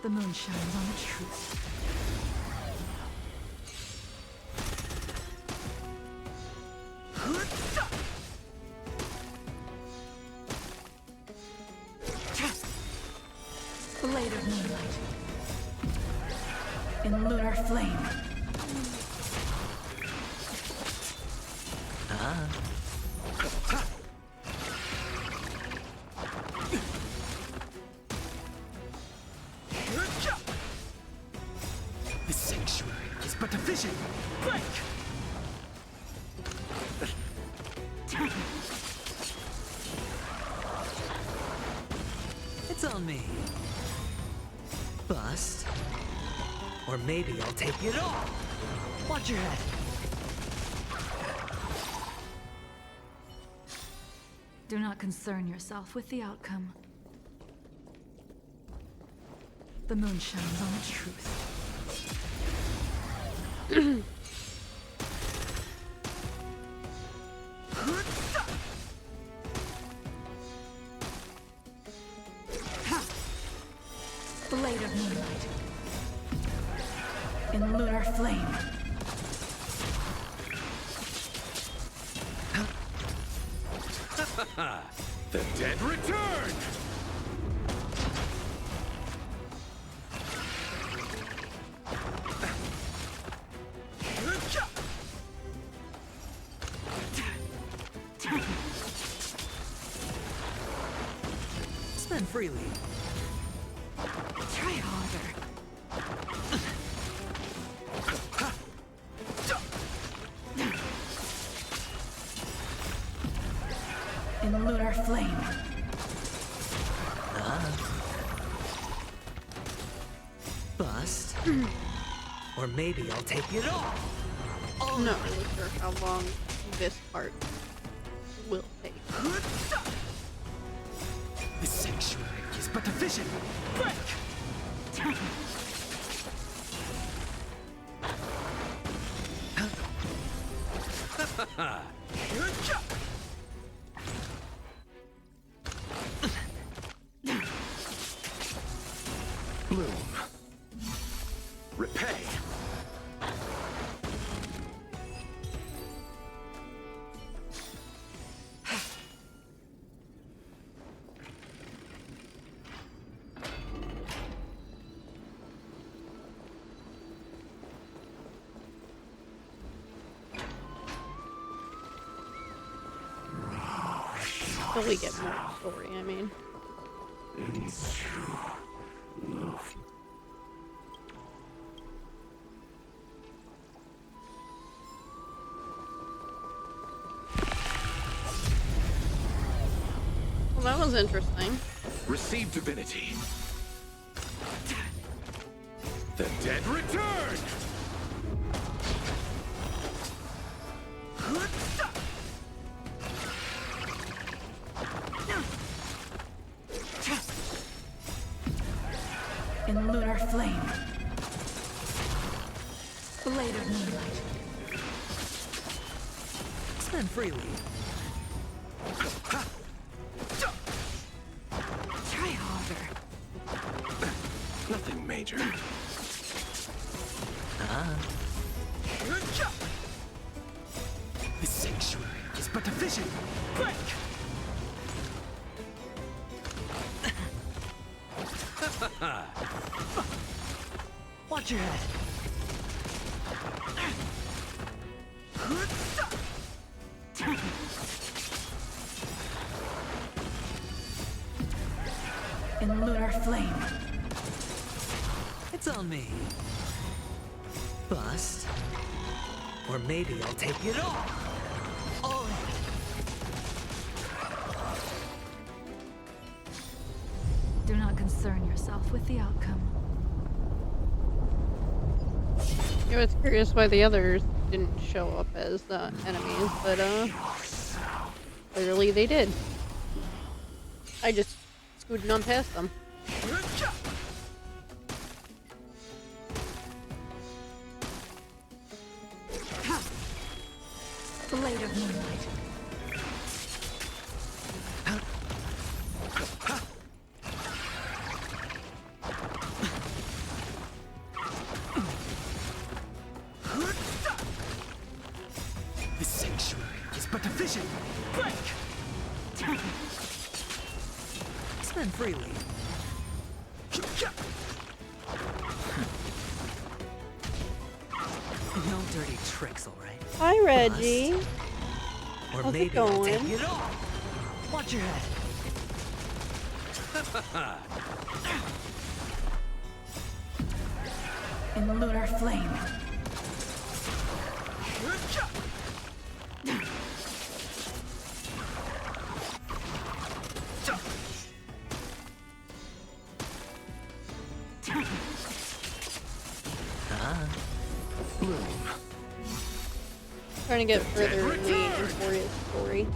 The moon shines on the truth. Blade of moonlight. In lunar flame. The sanctuary is but a vision. Break! It's on me. Bust. Or maybe I'll take it all. Watch your head. Do not concern yourself with the outcome. The moon shines on the truth. Blade of moonlight. In lunar flame. The dead return! Spend freely. Try harder. In lunar flame. Bust. Or maybe I'll take it all. I'm not really sure how long this part will take. The sanctuary is but a vision. Break! Bloom. Repay. Till we get more story, I mean. Well, that was interesting. Receive divinity. The dead return! In lunar flame. Blade of moonlight. Spend freely. Try harder. Nothing major. The sanctuary is but a vision. Break! Watch your head. In lunar flame. It's on me. Bust. Or maybe I'll take it all. All in. Do not concern yourself with the outcome. I was curious why the others didn't show up as enemies, but clearly they did. I just scooted on past them. Blade of moonlight. The sanctuary is but a vision. Break! Spend freely. No dirty tricks, all right? Hi, Reggie. Bust. Or How's it maybe I'll take going? it all. Watch your head. In lunar flame. Trying to get further in the Emporia story.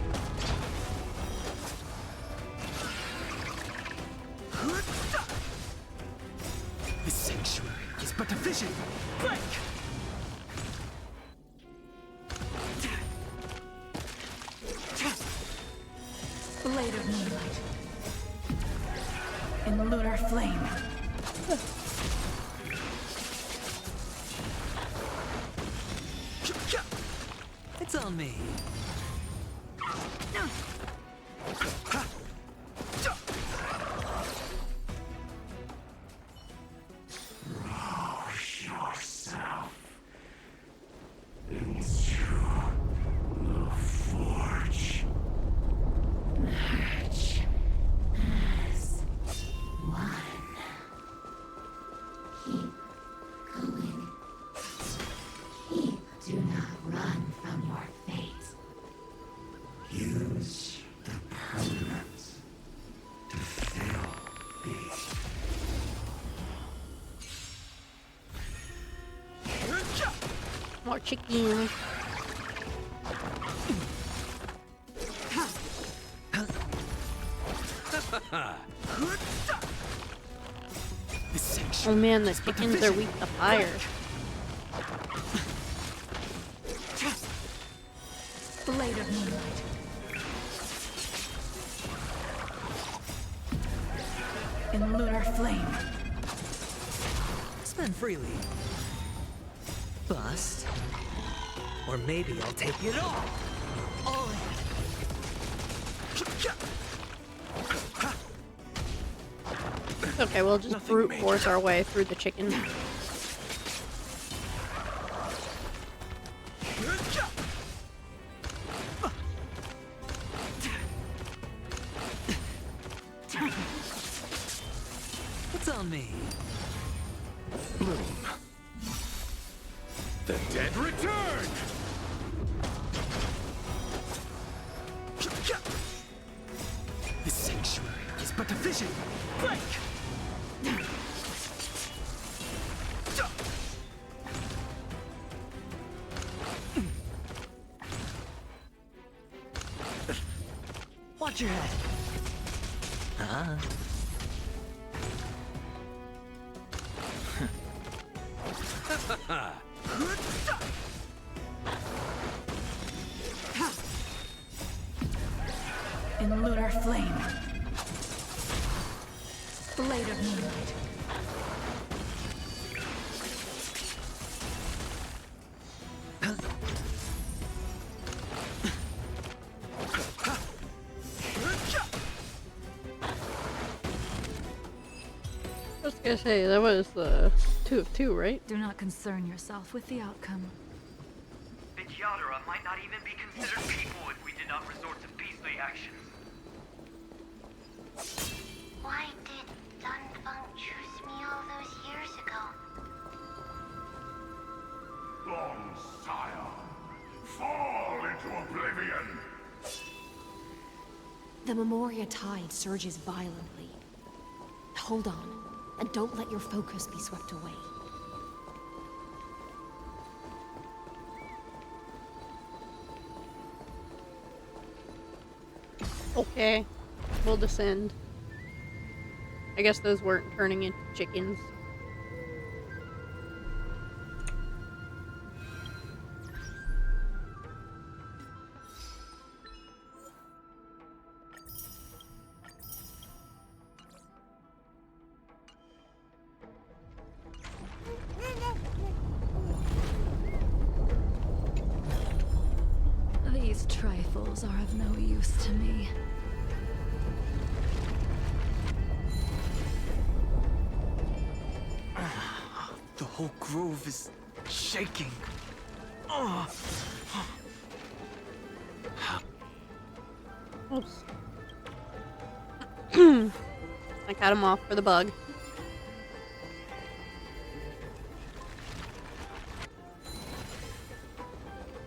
The sanctuary is but a vision. Break! Blade of moonlight. In lunar flame. It's on me. Yourself into the forge. March as one. Keep going. Do not run from your fate. Use the permanence to fill the More chicken. The sanctuary Oh man, the is but a chickens are vision. weak to fire. Blade of moonlight. In lunar flame. Spend freely. Bust. Or maybe I'll take it all. All in. Okay, we'll just Nothing brute major. force our way through the chicken. It's on me. Bloom. The dead return! The sanctuary is but a vision. Break! Watch your head. In lunar flame. Blade of moonlight. I was gonna say, that was the 2 of 2, right? Do not concern yourself with the outcome. The Yadara might not even be considered people if we did not resort to beastly actions. Why did Dunfeng choose me all those years ago? Long Scion, fall into oblivion! The Memoria tide surges violently. Hold on, and don't let your focus be swept away. Okay, we'll descend. I guess those weren't turning into chickens. These trifles are of no use to me. The whole grove is shaking. Oops. I cut him off for the bug.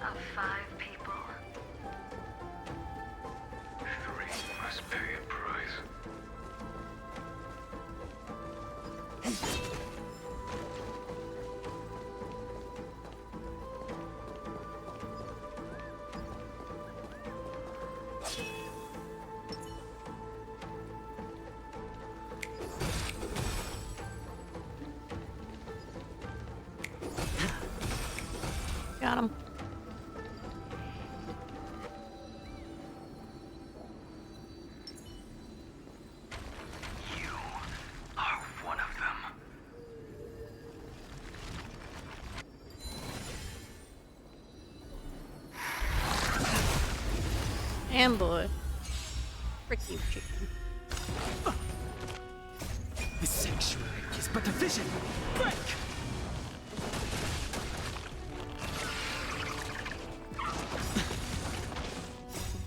Of 5 people, 3 must pay a price. Got him. You are one of them. And boy. Frick you, chicken. The sanctuary is but a vision. Break!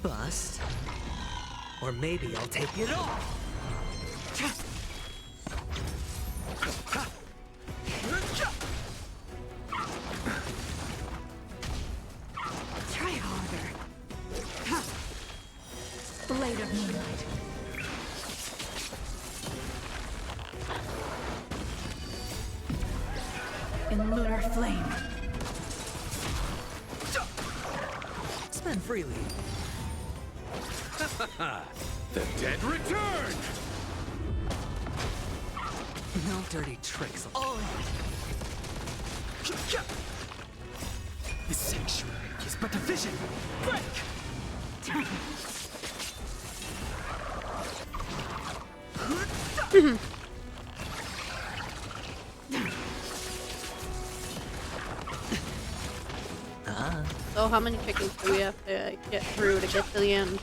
Bust. Or maybe I'll take it off. Try harder. Blade of moonlight. In lunar flame. Spend freely. The dead return! No dirty tricks. Oh. The sanctuary is but a vision. Break! So how many chickens do we have to get through to get to the end?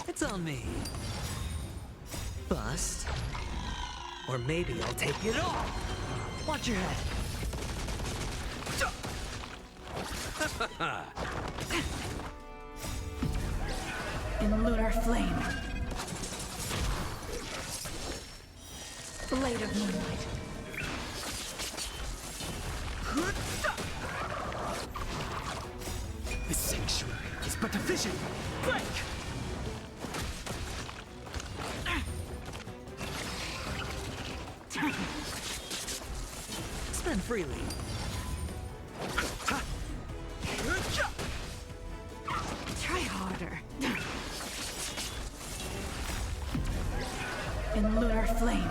It's on me. Bust. Or maybe I'll take it off. Watch your head. In lunar flame. Blade of moonlight. The sanctuary is but a vision. Break! Spend freely. Try harder. In lunar flame.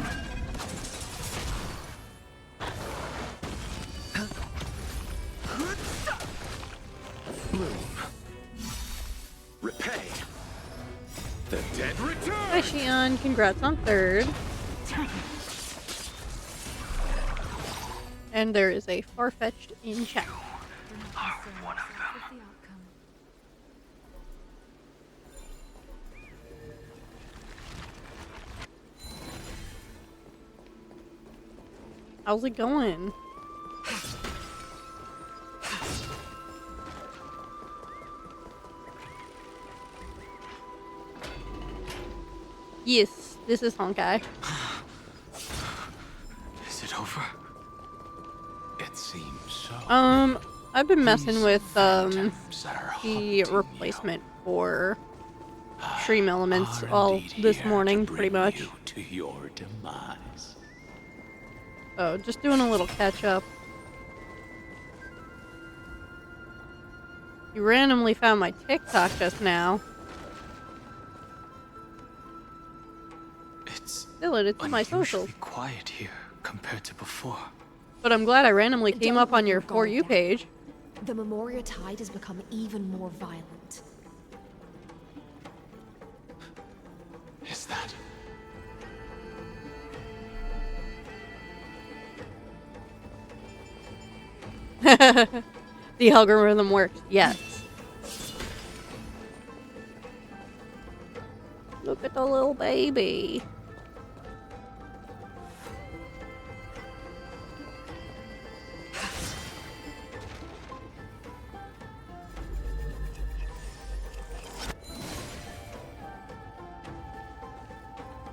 Bloom. Repay. The dead return. Hi, Shion. Congrats on 3rd. And there is a far-fetched in chat. Are one of them. With the outcome. How's it going? Yes, this is Honkai. Is it over? It seems so. I've been messing with Phantoms that are the haunting replacement for Stream Elements all this morning, pretty much. You to your demise. Oh, just doing a little catch up. You randomly found my TikTok just now. Still, it's in my socials. Quiet here compared to before. But I'm glad I randomly came Don't up on let your your For guard You down. page. The Memoria tide has become even more violent. Is that? The algorithm works, yes. Look at the little baby.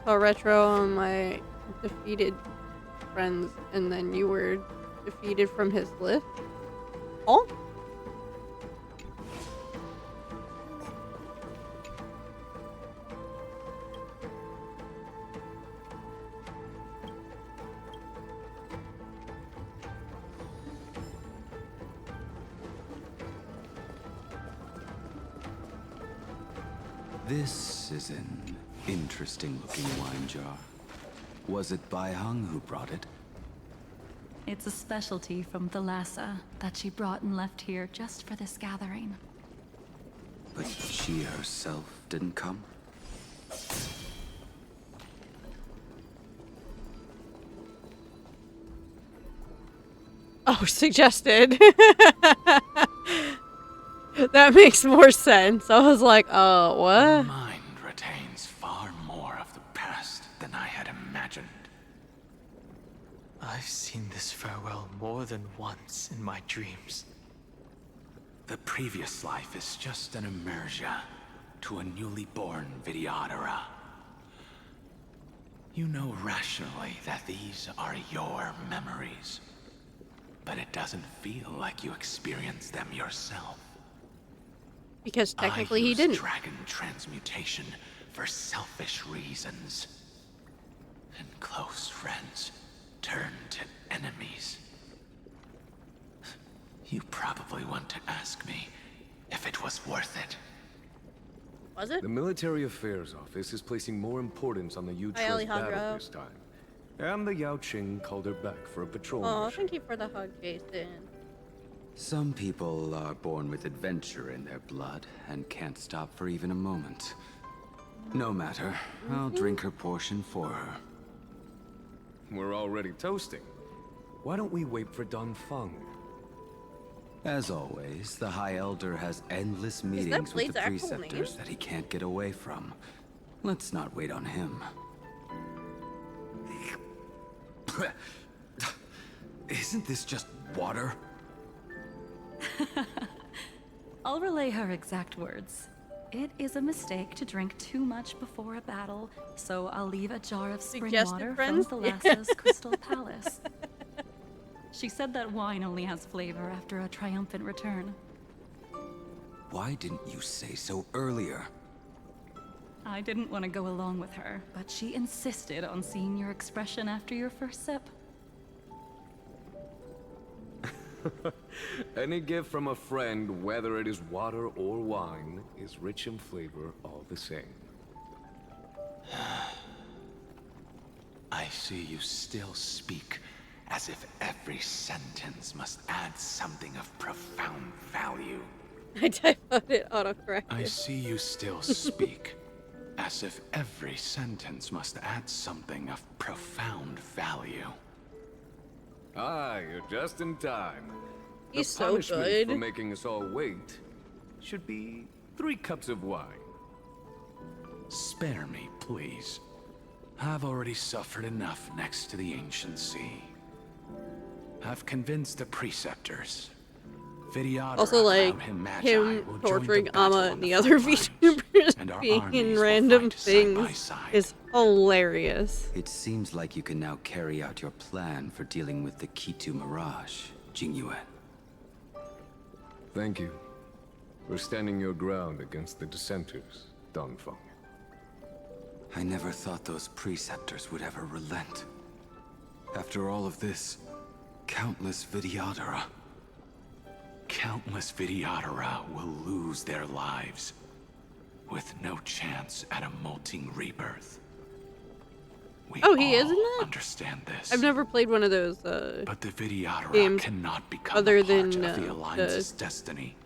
Saw retro on my defeated friends, and then you were defeated from his list. Oh? This is an interesting-looking wine jar. Was it Baihang who brought it? It's a specialty from Thalassa that she brought and left here just for this gathering. But she herself didn't come? Oh, suggested. That makes more sense. I was like, oh, My what? mind retains far more of the past than I had imagined. I've seen this farewell more than once in my dreams. The previous life is just an immersia to a newly born Vidyadhara. You know rationally that these are your memories, but it doesn't feel like you experienced them yourself. Because technically I he use didn't. dragon transmutation for selfish reasons. And close friends turn to enemies. You probably want to ask me if it was worth it. Was it? The Military Affairs Office is placing more importance on the Hi, Utrecht Alejandro. battle this time. And the Yao Qing called her back for a patrol Oh, mission. thank you for the hug, Jason. Some people are born with adventure in their blood and can't stop for even a moment. No matter, I'll drink her portion for her. We're already toasting. Why don't we wait for Dun Feng? As always, the High Elder has endless meetings with Blade's the actual preceptors name? that he can't get away from. Let's not wait on him. Isn't this just water? I'll relay her exact words. It is a mistake to drink too much before a battle, so I'll leave a jar of spring Suggested water friends? from Thalassa's Crystal Palace. She said that wine only has flavor after a triumphant return. Why didn't you say so earlier? I didn't want to go along with her, but she insisted on seeing your expression after your first sip. Any gift from a friend, whether it is water or wine, is rich in flavor all the same. I see you still speak as if every sentence must add something of profound value. I typoed it autocorrected. I see you still speak as if every sentence must add something of profound value. Ah, you're just in time. He's the so punishment good. for making us all wait should be 3 cups of wine. Spare me, please. I've already suffered enough next to the ancient sea. I've convinced the preceptors. Vidyadhara, Also, like, Cloud and Magi him will join torturing the battle Amma on and the the other front lines, VTubers and our being armies in will random fight side by things side. is hilarious. It seems like you can now carry out your plan for dealing with the Kitu Mirage, Jingyuan. Thank you for standing your ground against the dissenters, Dongfeng. I never thought those preceptors would ever relent. After all of this, countless Vidyadhara. Countless Vidyadhara will lose their lives, with no chance at a molting rebirth. We Oh, he is in all that? understand this. I've never played one of those But the Vidyadhara games cannot become other a part than of the Alliance's destiny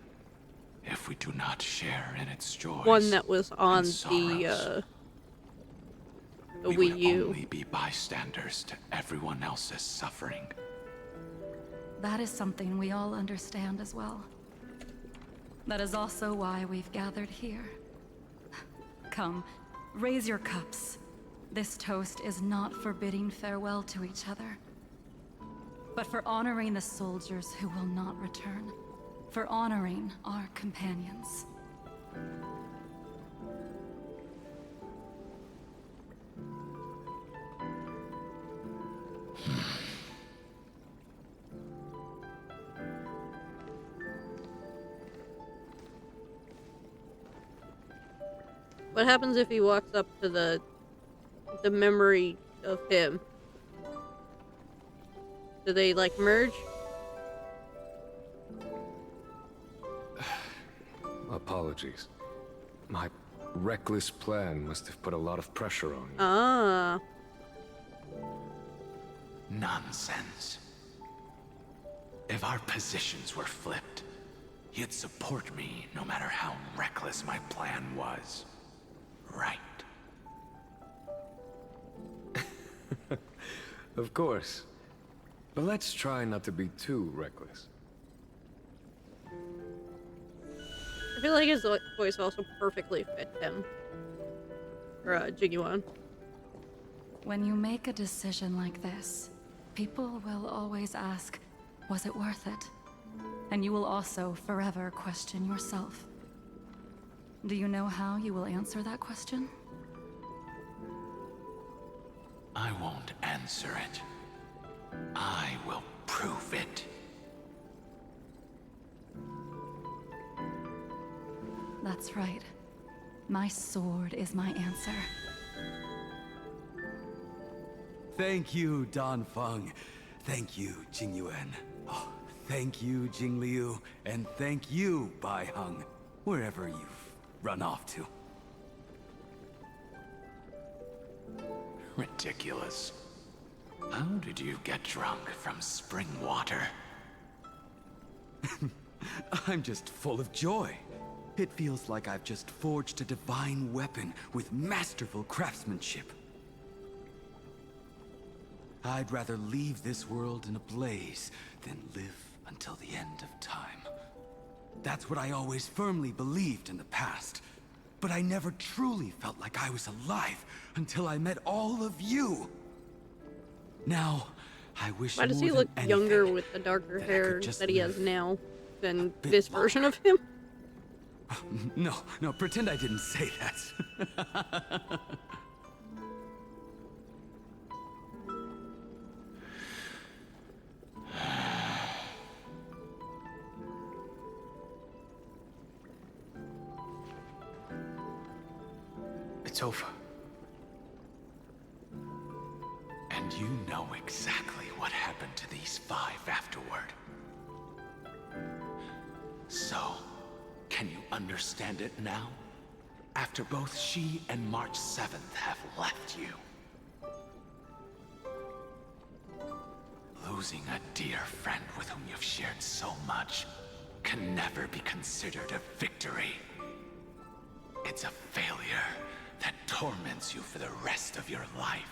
if we do not share in its joys. one that was on and the we Wii would U. only be bystanders to everyone else's suffering. That is something we all understand as well. That is also why we've gathered here. Come, raise your cups. This toast is not for bidding farewell to each other, but for honoring the soldiers who will not return, for honoring our companions. What happens if he walks up to the memory of him? Do they, like, merge? Apologies. My reckless plan must have put a lot of pressure on you. Ah. Nonsense. If our positions were flipped, you'd support me no matter how reckless my plan was. Right. Of course. But let's try not to be too reckless. I feel like his voice also perfectly fit him. Or, Jingyuan. When you make a decision like this, people will always ask, was it worth it? And you will also forever question yourself. Do you know how you will answer that question? I won't answer it. I will prove it. That's right. My sword is my answer. Thank you, Dongfeng. Thank you, Jingyuan. Oh, thank you, Jingliu. And thank you, Baiheng, wherever you've run off to. Ridiculous. How did you get drunk from spring water? I'm just full of joy. It feels like I've just forged a divine weapon with masterful craftsmanship. I'd rather leave this world in a blaze than live until the end of time. That's what I always firmly believed in the past. But I never truly felt like I was alive until I met all of you. Now, I wish Why does he more look than younger anything with the darker that I hair could just that he has live now than bit this version of him? No, pretend I didn't say that. It's over. And you know exactly what happened to these 5 afterward. So, can you understand it now? After both she and March 7th have left you. Losing a dear friend with whom you've shared so much can never be considered a victory. It's a failure that torments you for the rest of your life.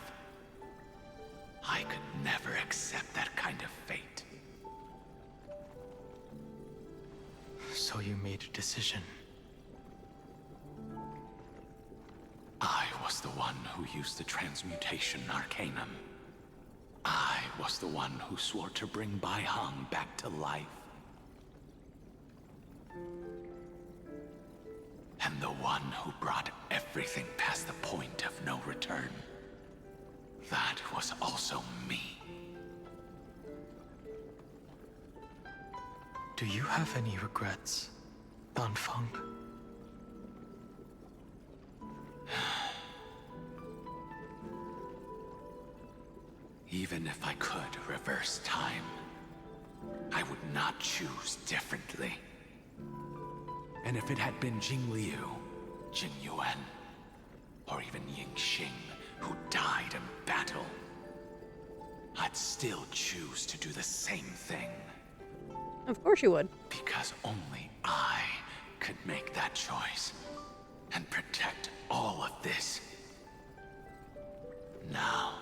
I could never accept that kind of fate. So you made a decision. I was the one who used the transmutation arcanum. I was the one who swore to bring Bai Hong back to life. And the one who brought everything past the point of no return. That was also me. Do you have any regrets, Danfeng? Even if I could reverse time, I would not choose differently. And if it had been Jing Liu, Jing Yuan, or even Ying Xing who died in battle, I'd still choose to do the same thing. Of course you would. Because only I could make that choice and protect all of this. Now,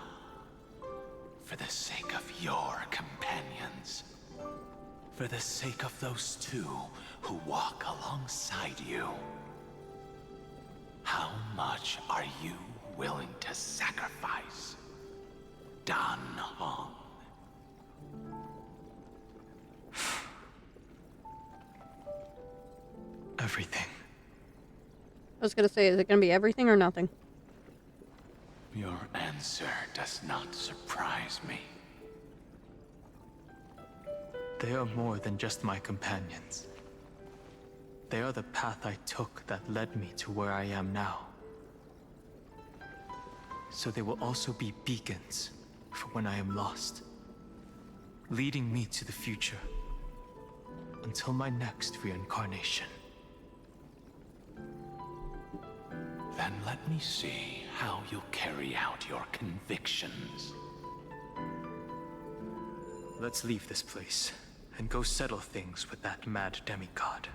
for the sake of your companions, for the sake of those two who walk alongside you, how much are you willing to sacrifice, Dan Hong? Everything. I was gonna say, is it gonna be everything or nothing? Your answer does not surprise me. They are more than just my companions. They are the path I took that led me to where I am now. So they will also be beacons for when I am lost, leading me to the future until my next reincarnation. Then let me see how you'll carry out your convictions. Let's leave this place and go settle things with that mad demigod.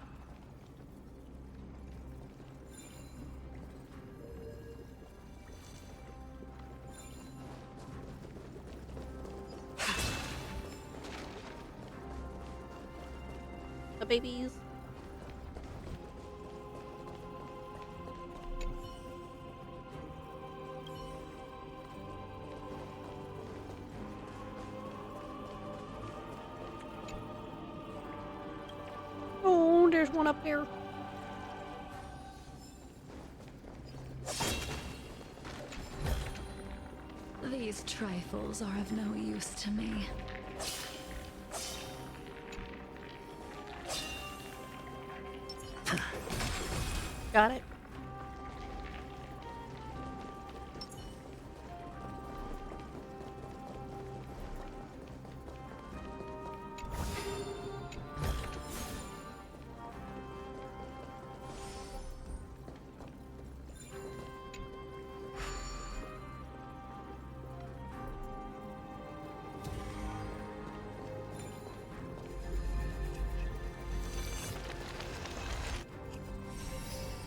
The babies. Oh, there's one up there. These trifles are of no use to me. Got it.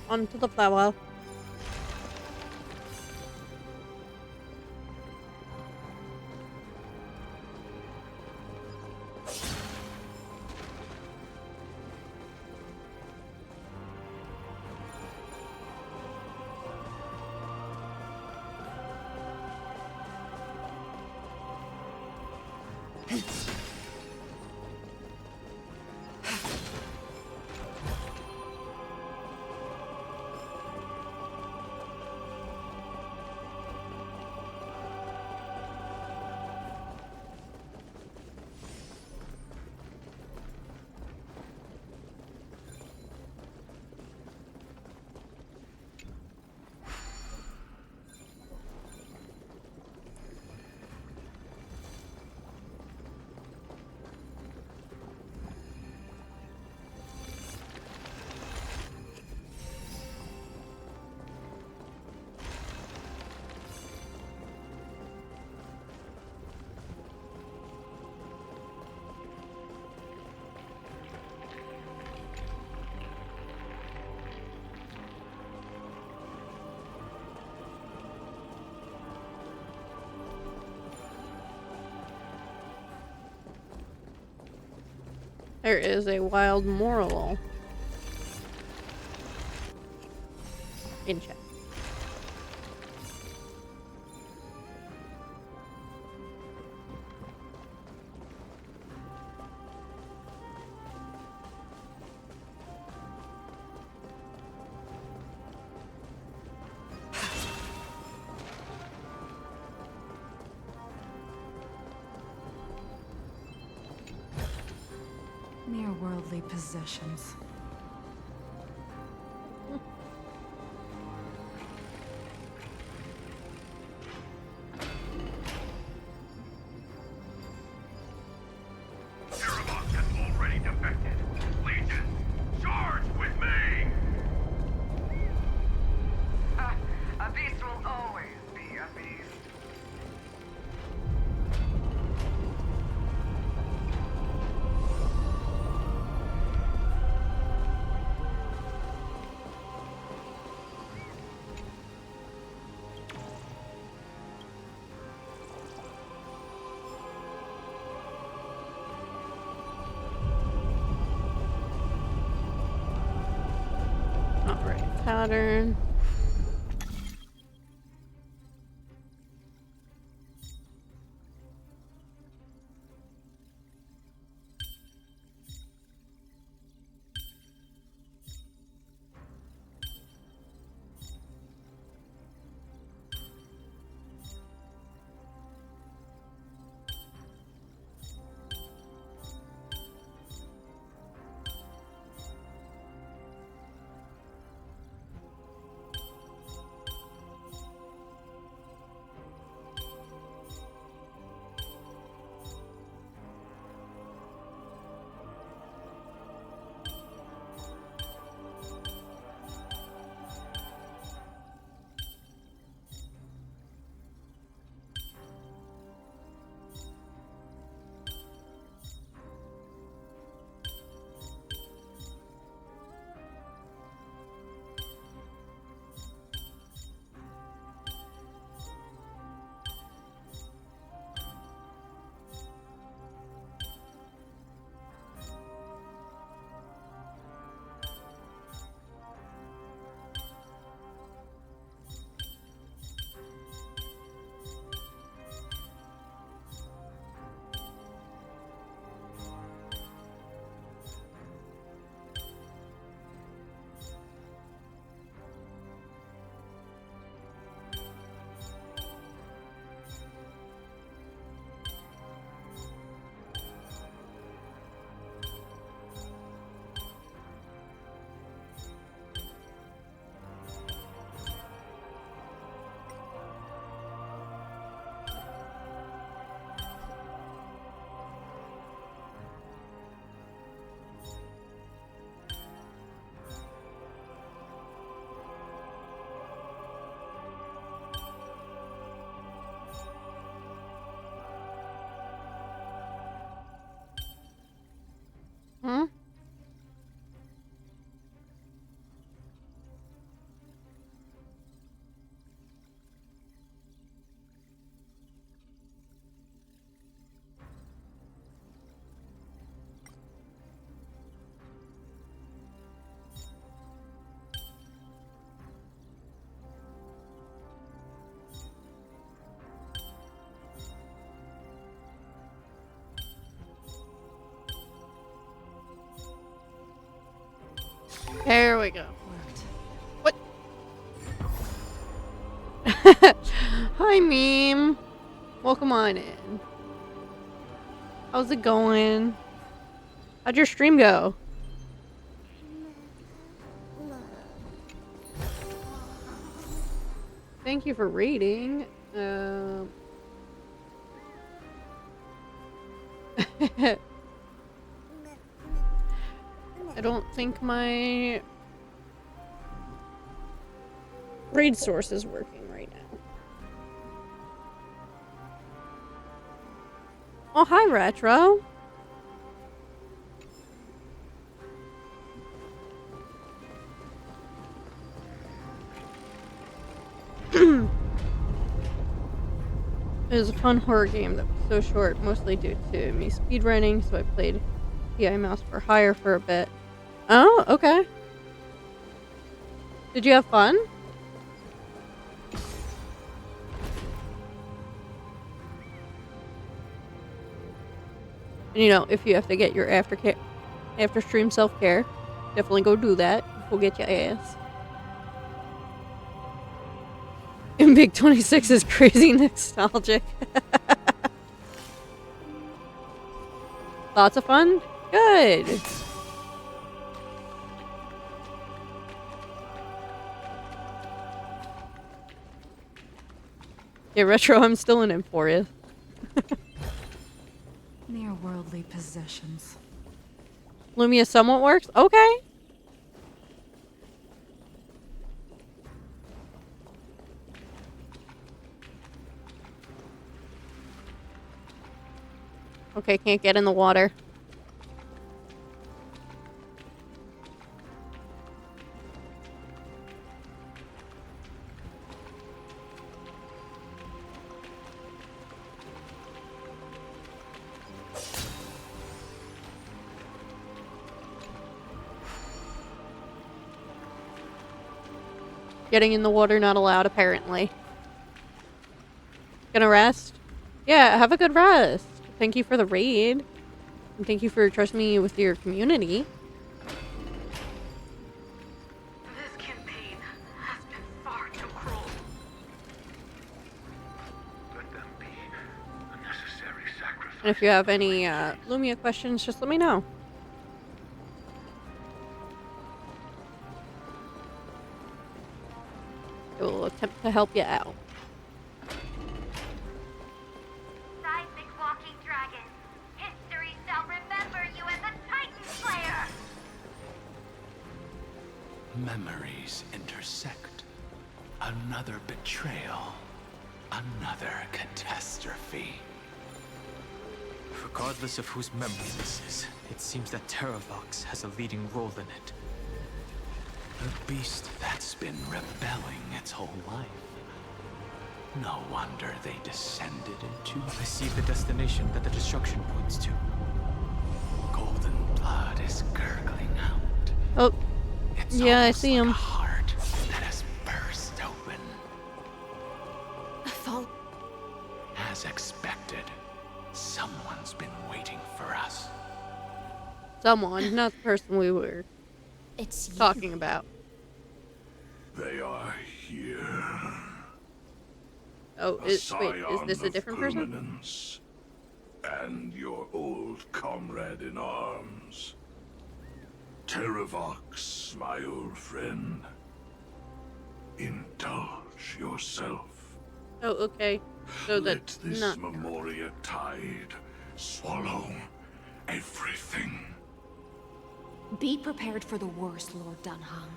Onto the flower. There is a wild moral in chat. Mere worldly possessions. Cerebos has already defected. Legion, charge with me! A beast will always be a beast. Alright, pattern. Hmm? There we go. What? Hi, meme. Welcome on in. How's it going? How'd your stream go? Thank you for reading. I don't think my read source is working right now. Oh, hi, Retro. It was a fun horror game that was so short, mostly due to me speedrunning, so I played DPI mouse for hire for a bit. Oh, okay. Did you have fun? And, you know, if you have to get your after stream self-care, definitely go do that. We'll get your ass. And Big 26 is crazy nostalgic. Lots of fun? Good. Yeah, Retro, I'm still in Emporia. Mere worldly possessions. Lumia somewhat works? Okay. Okay, can't get in the water. Getting in the water not allowed, apparently. Gonna rest? Yeah, have a good rest. Thank you for the raid. And thank you for trusting me with your community. This campaign has been far too cruel. Let them be a necessary sacrifice. And if you have any Lumia questions, just let me know. I will attempt to help you out. Seismic walking dragon, history shall remember you as a Titan Slayer! Memories intersect. Another betrayal. Another catastrophe. Regardless of whose memory this is, it seems that Terravox has a leading role in it. A beast that's been rebelling its whole life. No wonder they descended into... I see the destination that the destruction points to. Golden blood is gurgling out. Oh, It's yeah, I almost see like him. a heart that has burst open. As expected, someone's been waiting for us. Someone, not the person we were talking about. They are here. Oh, wait, is this a Scion different of person? permanence, and your old comrade in arms. Terravox, my old friend. Indulge yourself. Oh, okay. So Let that's this not... Memoria tide swallow everything. Be prepared for the worst, Lord Dunham.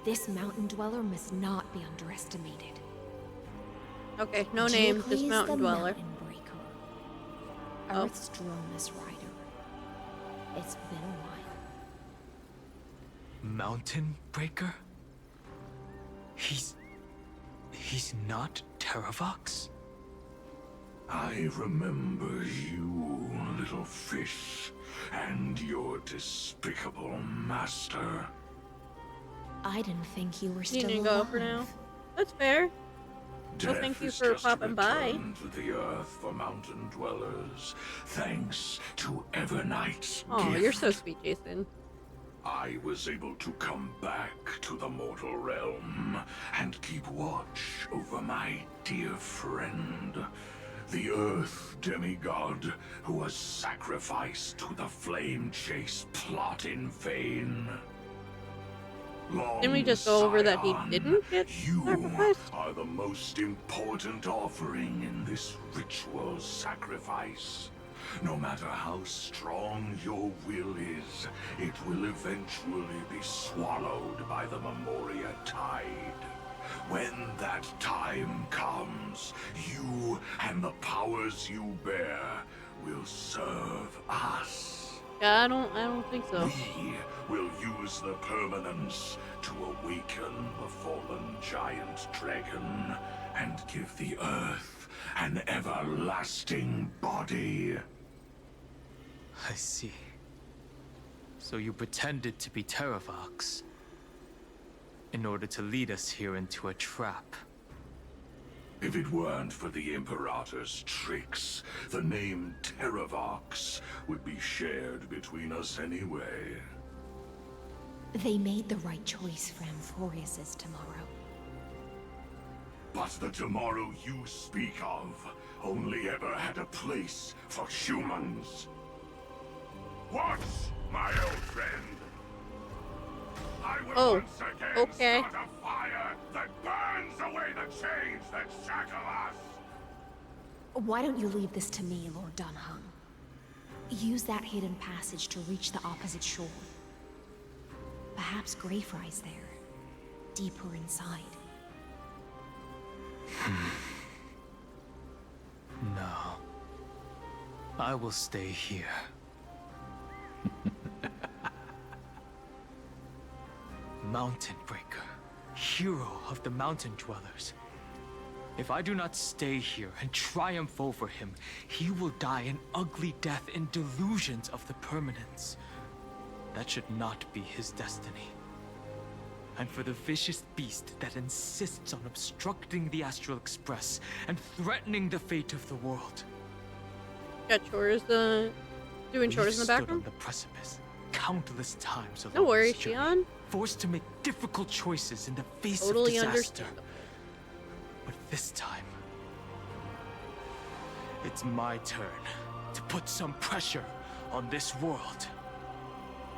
This mountain dweller must not be underestimated. Okay, no name, just Geocles mountain the dweller. Mountain Breaker. Oh. Earth's Dromus Rider. It's been a while. Mountain Breaker? He's not Terravox? I remember you, little fish, and your despicable master. I didn't think you were You still didn't go for now. alive. That's fair. Well, Death thank you is for just a popping by. return to the earth for mountain dwellers, thanks to Evernight's Oh, gift. you're so sweet, Jason. I was able to come back to the mortal realm and keep watch over my dear friend, the Earth demigod who was sacrificed to the flame chase plot in vain. Didn't we just go over that he Scion, didn't get you sacrificed? are the most important offering in this ritual sacrifice. No matter how strong your will is, it will eventually be swallowed by the Memoria tide. When that time comes, you and the powers you bear will serve us. Yeah, I don't think so. We will use the permanence to awaken the fallen giant dragon and give the earth an everlasting body. I see. So you pretended to be Terravox in order to lead us here into a trap. If it weren't for the Imperator's tricks, the name Terravox would be shared between us anyway. They made the right choice for Amphorius's tomorrow. But the tomorrow you speak of only ever had a place for humans. What, my old friend? I will once again start a fire that burns away the chains that shackle us! Why don't you leave this to me, Lord Dunhung? Use that hidden passage to reach the opposite shore. Perhaps Greyfry's there, deeper inside. No. I will stay here. Mountain Breaker, hero of the Mountain Dwellers. If I do not stay here and triumph over him, he will die an ugly death in delusions of the permanence. That should not be his destiny. And for the vicious beast that insists on obstructing the Astral Express and threatening the fate of the world. Got chores, doing chores in the Stood background? on the precipice countless times along No worries, this journey, Shion. forced to make difficult choices in the face Totally of disaster. understandable. But this time, it's my turn to put some pressure on this world.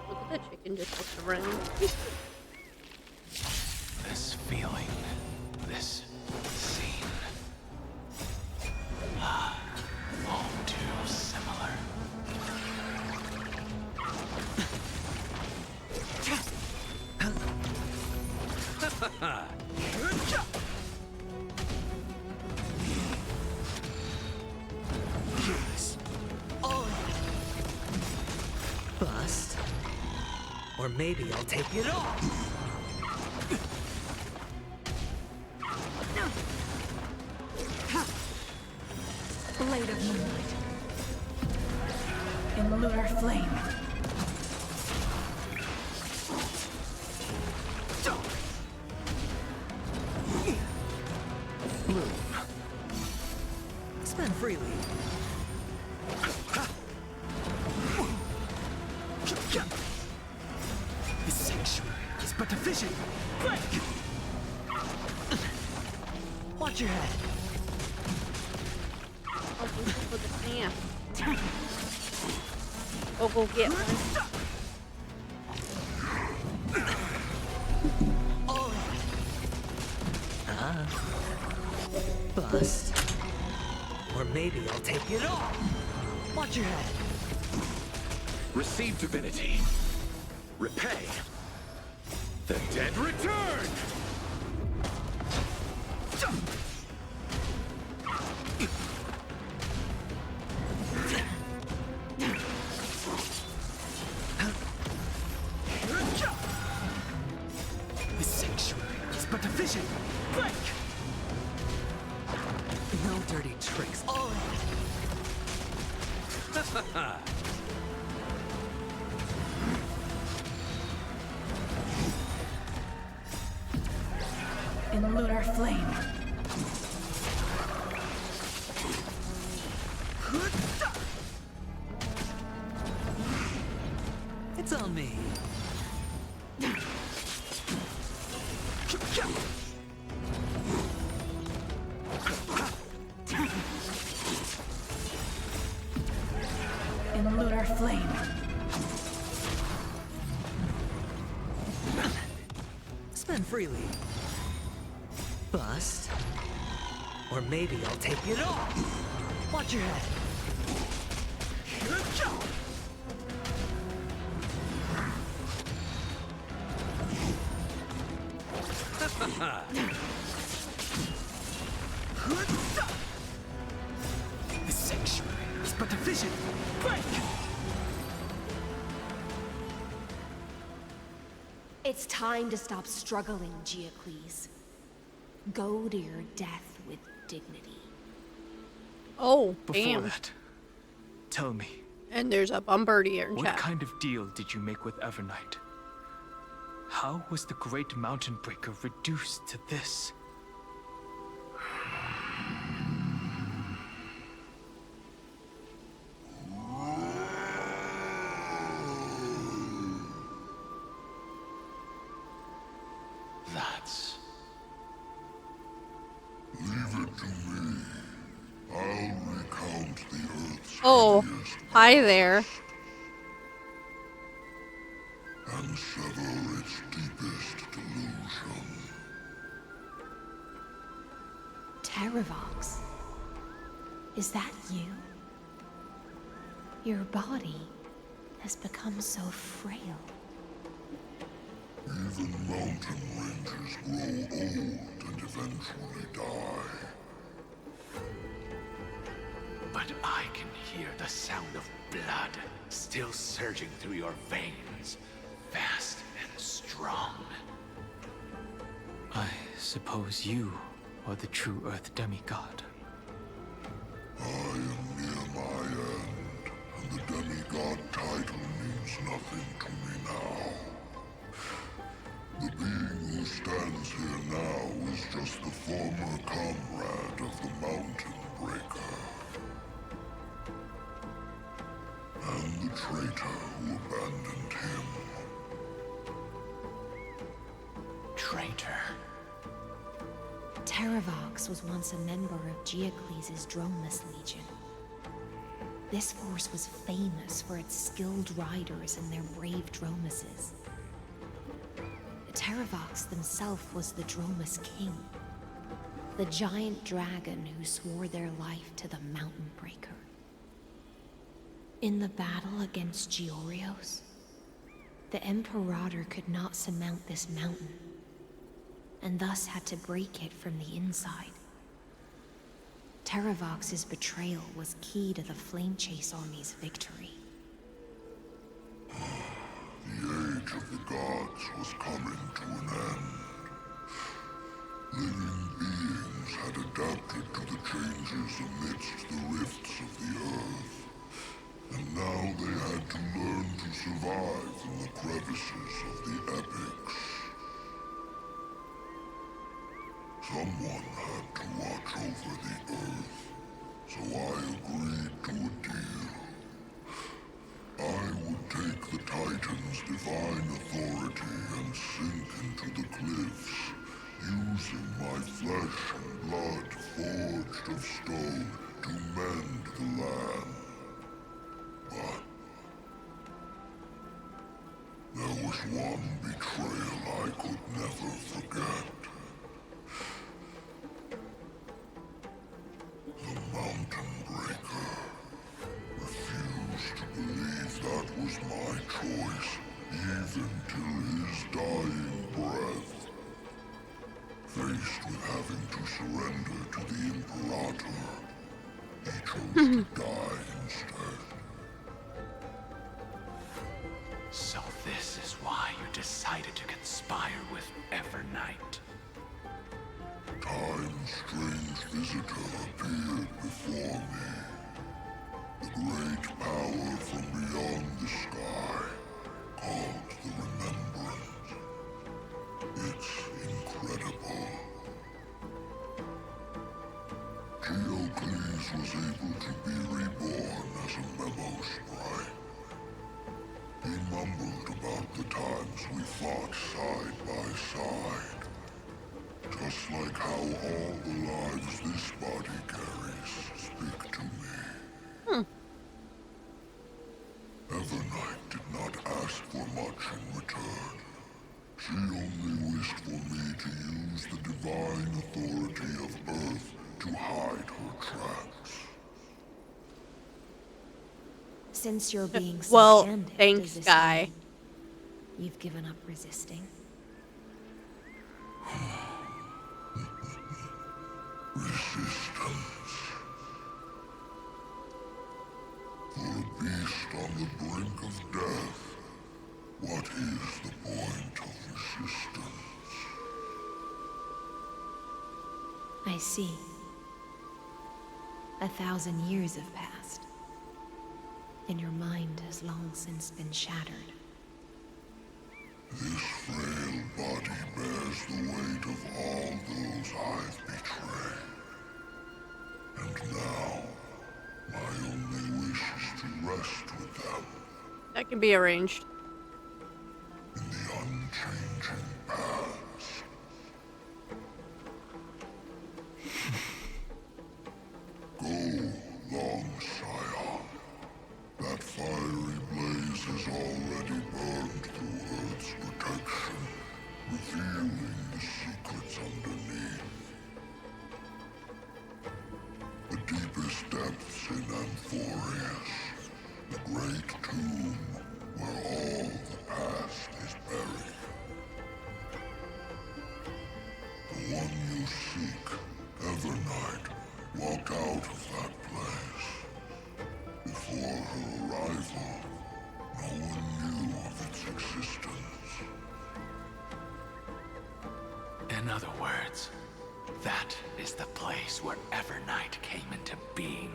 Look at that chicken just looked around. This feeling, this scene. All too similar. Bust. Or maybe I'll take it off. Blade of moonlight. In lunar flame. Bloom. Spend freely. The sanctuary is but a vision. Break! Watch your head. Oh, thank you for the stamp. Oh, go get one. Bust. Or maybe I'll take it off. Watch your head. Receive divinity. Repay. The dead return! The sanctuary is but a vision. Break! No dirty tricks. In lunar flame. It's on me. In lunar flame. Spend freely. Bust. Or maybe I'll take it off. Watch your head. The sanctuary is but a vision. Break! It's time to stop struggling, Geocles. Go to your death with dignity. Oh, Before damn. that, tell me, And there's a Bombardier in What chat. kind of deal did you make with Evernight? How was the Great Mountain Breaker reduced to this? That's... Leave it to me. I'll recount the Earth's Oh, hideous hi there. and sever its deepest delusion. Terravox. Is that you? Your body has become so frail. Even mountain ranges grow old and eventually die. But I can hear the sound of blood still surging through your veins, fast and strong. I suppose you are the true Earth demigod. I am near my end, and the demigod title means nothing to me now. The being who stands here now is just the former comrade of the Mountain Breaker. And the traitor who abandoned him. Traitor. Terravox was once a member of Geocles' Dromus Legion. This force was famous for its skilled riders and their brave Dromuses. Terravox himself was the Dromus King, the giant dragon who swore their life to the Mountain Breaker. In the battle against Georios, the Imperator could not surmount this mountain, and thus had to break it from the inside. Terravox's betrayal was key to the Flame Chase Army's victory. The age of the gods was coming to an end. Living beings had adapted to the changes amidst the rifts of the earth. And now they had to learn to survive in the crevices of the epics. Someone had to watch over the earth, so I agreed to a deal. I would take the Titan's divine authority and sink into the cliffs, using my flesh and blood forged of stone to mend the land. But there was one betrayal I could never forget. The Mountain Breaker refused to believe that was my choice, even till his dying breath. Faced with having to surrender to the Imperator, he chose to die instead. So this is why you decided to conspire with Evernight. Time's strange visitor appeared before me. The great power from beyond the sky, called the Remembrance. It's incredible. Geocles was able to be reborn as a memo sprite. He mumbled about the times we fought side by side. Just like how all the lives this body carries speak to me. Evernight did not ask for much in return. She only wished for me to use the divine authority of Earth to hide her tracks. Since you're being so Well, candid, thanks, does this guy. mean you've given up resisting? Resistance. For a beast on the brink of death, what is the point of resistance? I see. 1,000 years have passed. and your mind has long since been shattered. This frail body bears the weight of all those I've betrayed. And now, my only wish is to rest with them That can be arranged. in the unchanging past. Go, long Scion. That fiery blaze has already burned through Earth's protection, revealing the secrets underneath. The deepest depths in Amphorius, the great tomb where all the past is buried. The one you seek, Evernight, walked out of that place. Before her arrival, no one knew of its existence. In other words, that is the place where Evernight came into being.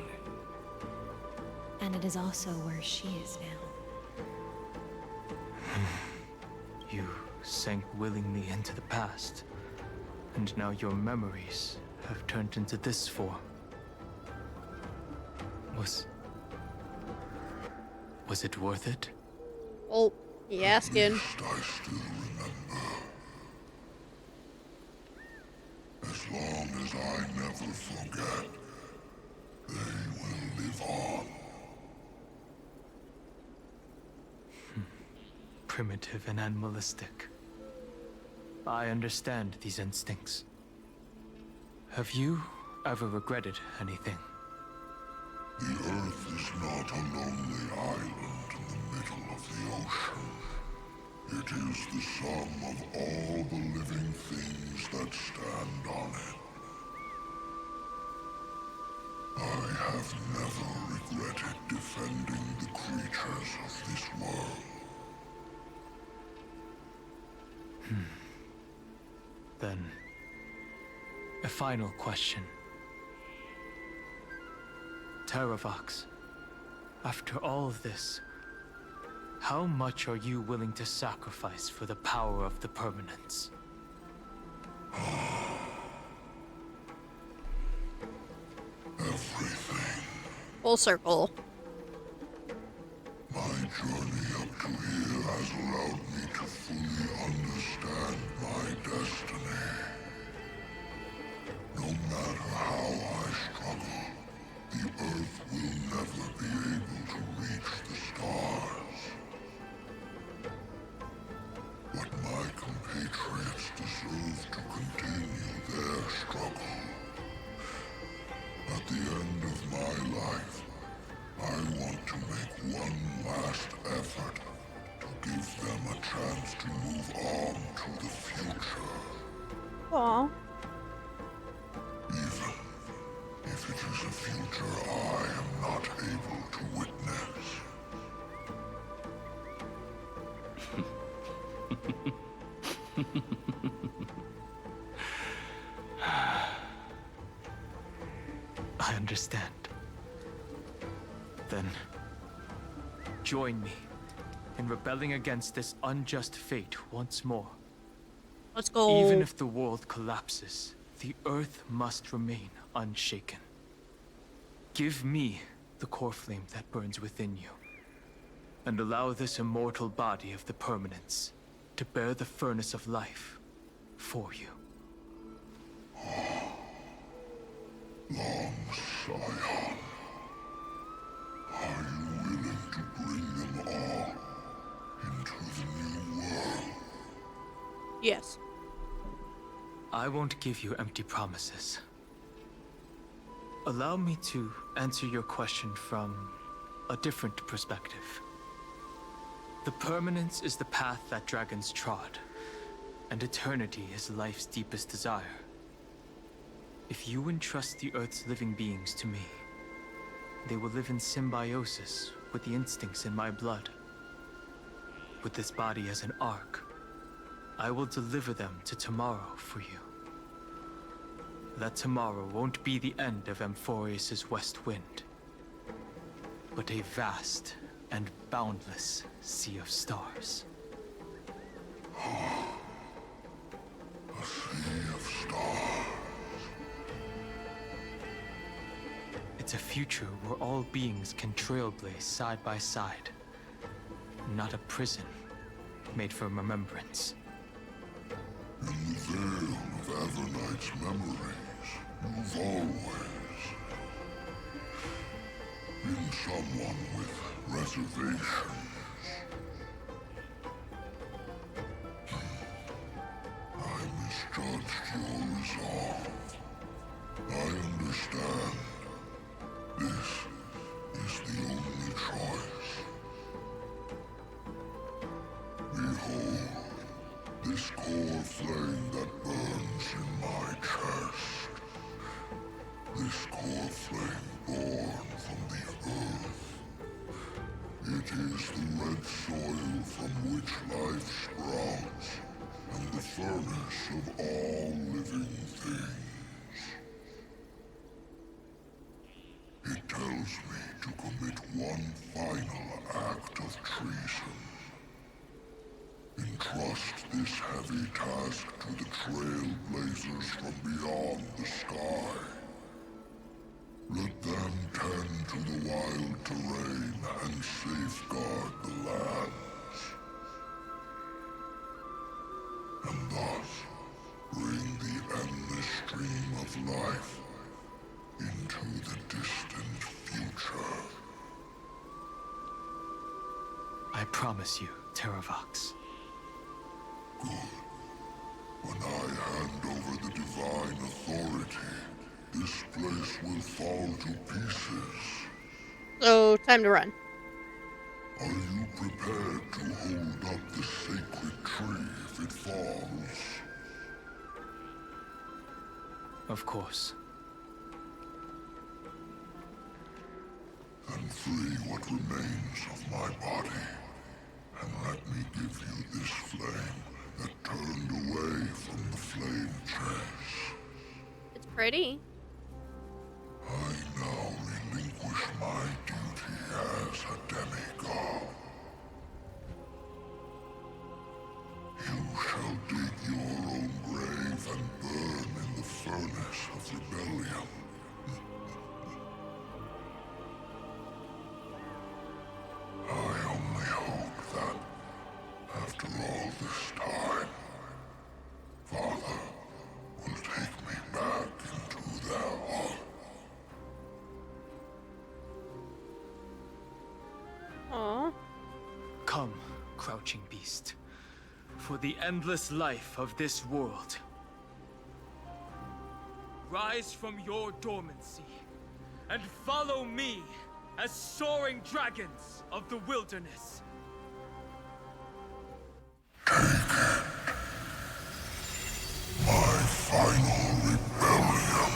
And it is also where she is now. You sank willingly into the past, and now your memories have turned into this form. Was it worth it? Oh, you asking? I still remember. As long as I never forget, they will live on. Primitive and animalistic. I understand these instincts. Have you ever regretted anything? The Earth is not a lonely island in the middle of the ocean. It is the sum of all the living things that stand on it. I have never regretted defending the creatures of this world. Then, a final question. Terravox, after all of this, how much are you willing to sacrifice for the power of the permanence? Everything. Full circle. My journey up to here has allowed me to fully understand my destiny. No matter how I struggle, the Earth will never be able to reach the stars. But my compatriots deserve to continue their struggle. At the end of my life, I want to make one last effort to give them a chance to move on to the future. Aw. Even if it is a future I am not able to witness. I understand. Then, join me in rebelling against this unjust fate once more. Let's go. Even if the world collapses, the Earth must remain unshaken. Give me the core flame that burns within you, and allow this immortal body of the permanence to bear the furnace of life for you. Long Scion, are you willing to bring them all into the new world? Yes. I won't give you empty promises. Allow me to answer your question from a different perspective. The permanence is the path that dragons trod, and eternity is life's deepest desire. If you entrust the Earth's living beings to me, they will live in symbiosis with the instincts in my blood. With this body as an ark, I will deliver them to tomorrow for you. That tomorrow won't be the end of Amphorius' west wind, but a vast and boundless sea of stars. A sea of stars. It's a future where all beings can trailblaze side by side. Not a prison made for remembrance. In the veil of Avernight's memories, you've always been someone with reservations. I misjudged your resolve. I understand. This is the only choice. Behold, this core flame that burns in my chest. This core flame born from the earth. It is the red soil from which life sprouts, and the furnace of all living things. It tells me to commit one final act of treason. Entrust this heavy task to the trailblazers from beyond the sky. Let them tend to the wild terrain and safeguard the lands. And thus, bring the endless stream of life into the distant future. I promise you, Terravox. Good. When I hand over the divine authority, this place will fall to pieces. So, time to run. Are you prepared to hold up the sacred tree if it falls? Of course. Then free what remains of my body, and let me give you this flame that turned away from the flame chase. It's pretty. I now relinquish my duty as a demigod. You shall dig your own grave and burn in the furnace of rebellion. I only hope that, after all this time, Father will take me back into their heart. Aww. Come, crouching beast, for the endless life of this world. Rise from your dormancy, and follow me as soaring dragons of the wilderness. My final rebellion.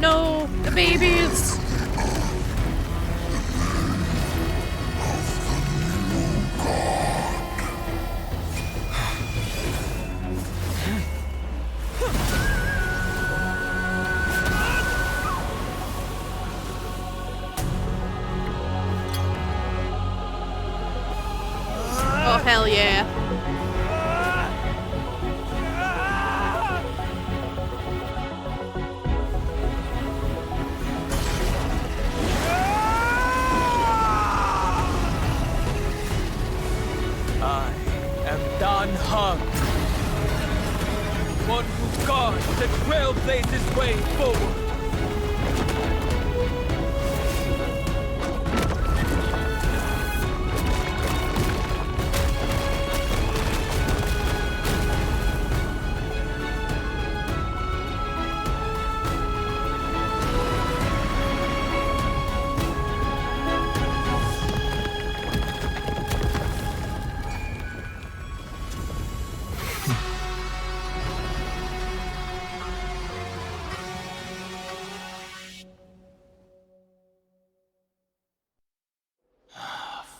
No, the babies! Oh, hell yeah. I am Dan Hung, one who guards the trailblazer's way forward.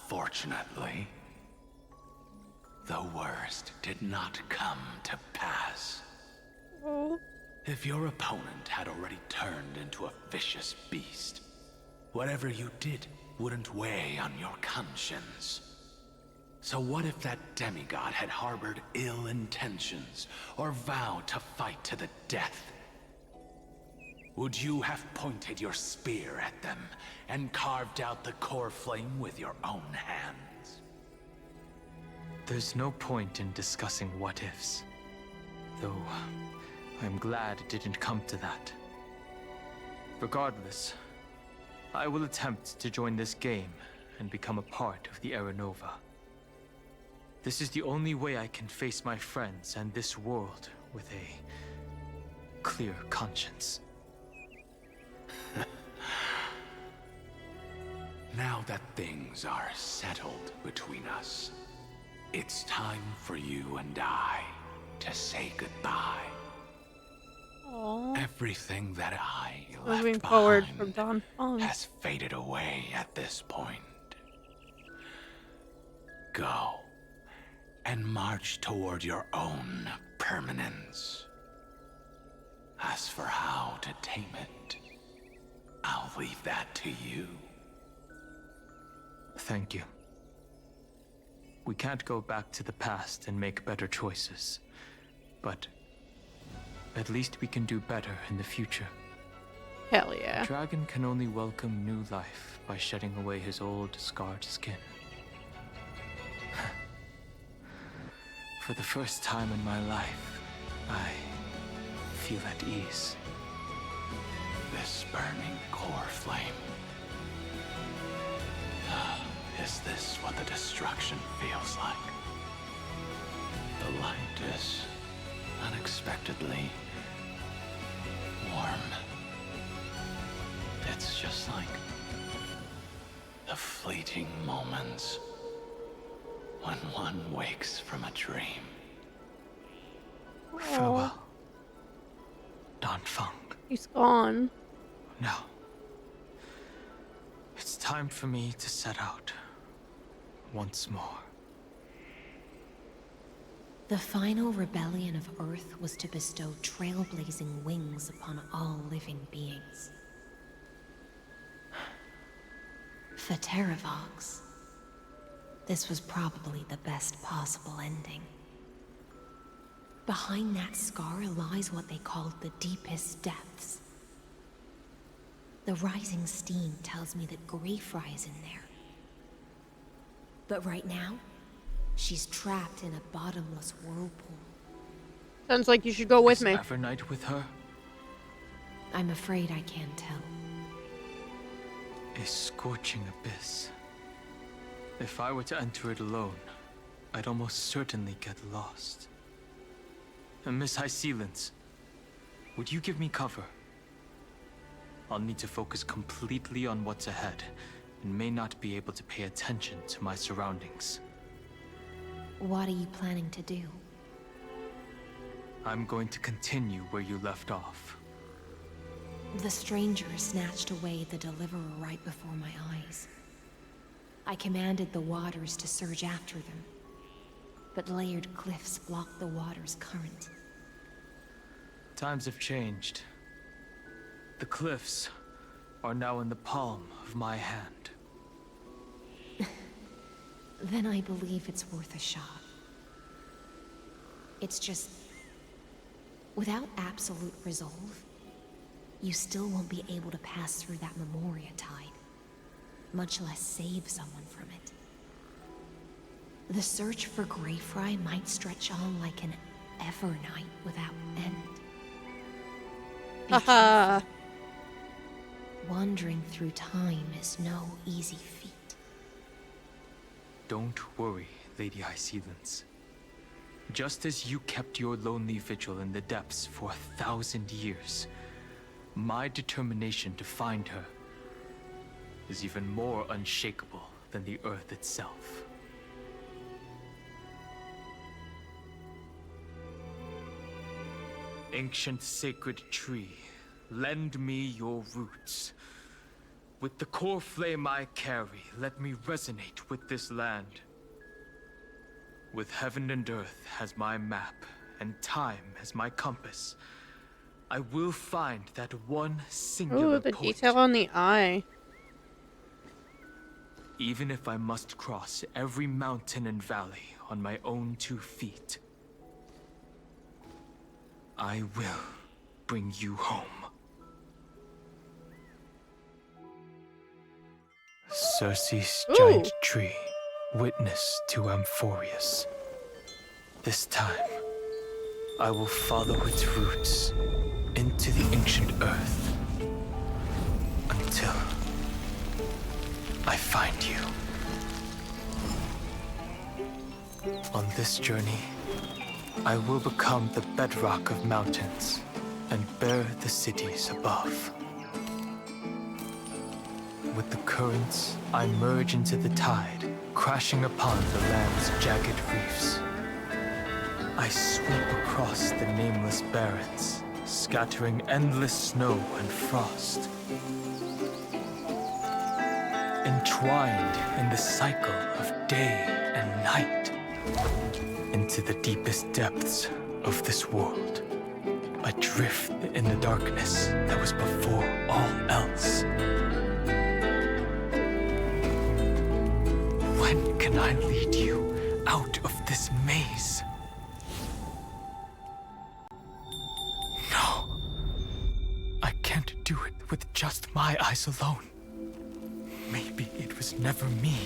Fortunately, the worst did not come to pass. Oh. If your opponent had already turned into a vicious beast, whatever you did wouldn't weigh on your conscience. So what if that demigod had harbored ill intentions, or vowed to fight to the death? Would you have pointed your spear at them, and carved out the core flame with your own hands? There's no point in discussing what-ifs. Though, I'm glad it didn't come to that. Regardless, I will attempt to join this game and become a part of the Era Nova. This is the only way I can face my friends and this world with a clear conscience. Now that things are settled between us, it's time for you and I to say goodbye. Aww. Everything that I Moving left forward behind from Don Fong has faded away at this point. Go and march toward your own permanence. As for how to tame it, I'll leave that to you. Thank you. We can't go back to the past and make better choices, but at least we can do better in the future. Hell yeah. A dragon can only welcome new life by shedding away his old, scarred skin. For the first time in my life, I feel at ease. This burning core flame. Is this what the destruction feels like? The light is unexpectedly warm. It's just like the fleeting moments when one wakes from a dream. Farewell, Don Fong. He's gone. Now, it's time for me to set out once more. The final rebellion of Earth was to bestow trailblazing wings upon all living beings. For Terravox, this was probably the best possible ending. Behind that scar lies what they called the deepest depths. The rising steam tells me that Greyfry is in there. But right now, she's trapped in a bottomless whirlpool. Sounds like you should go with me. Is Evernight with her? I'm afraid I can't tell. A scorching abyss. If I were to enter it alone, I'd almost certainly get lost. And Miss High Sealants, would you give me cover? I'll need to focus completely on what's ahead, and may not be able to pay attention to my surroundings. What are you planning to do? I'm going to continue where you left off. The stranger snatched away the deliverer right before my eyes. I commanded the waters to surge after them, but layered cliffs blocked the water's current. Times have changed. The cliffs are now in the palm of my hand. Then I believe it's worth a shot. It's just, without absolute resolve, you still won't be able to pass through that Memoria tide, much less save someone from it. The search for Greyfry might stretch on like an Evernight without end. Haha. Wandering through time is no easy feat. Don't worry, Lady High Sealants. Just as you kept your lonely vigil in the depths for 1,000 years, my determination to find her is even more unshakable than the Earth itself. Ancient sacred tree, lend me your roots. With the core flame I carry, let me resonate with this land. With heaven and earth as my map, and time as my compass, I will find that one singular Ooh, the point. detail on the eye. Even if I must cross every mountain and valley on my own 2 feet, I will bring you home. Circe's Ooh. giant tree, witness to Amphorius. This time, I will follow its roots into the ancient earth until I find you. On this journey, I will become the bedrock of mountains and bear the cities above. With the currents, I merge into the tide, crashing upon the land's jagged reefs. I sweep across the nameless barrens, scattering endless snow and frost. Entwined in the cycle of day and night, into the deepest depths of this world, adrift in the darkness that was before all else. When can I lead you out of this maze? No. I can't do it with just my eyes alone. Maybe it was never me.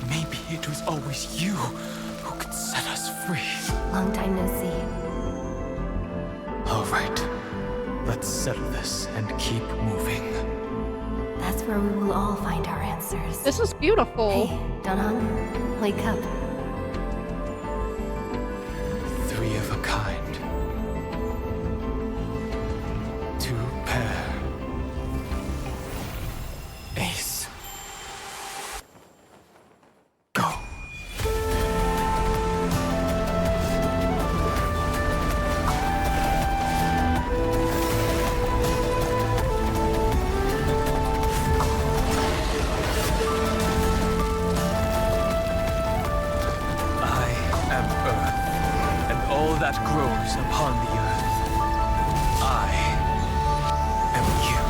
Maybe it was always you who could set us free. Long time no see. All right. Let's settle this and keep moving. That's where we will all find our answers. This is beautiful. Hey, Dunham, wake up. 3 of a kind. 2 pair. Ace. Go. That grows upon the earth. I am you.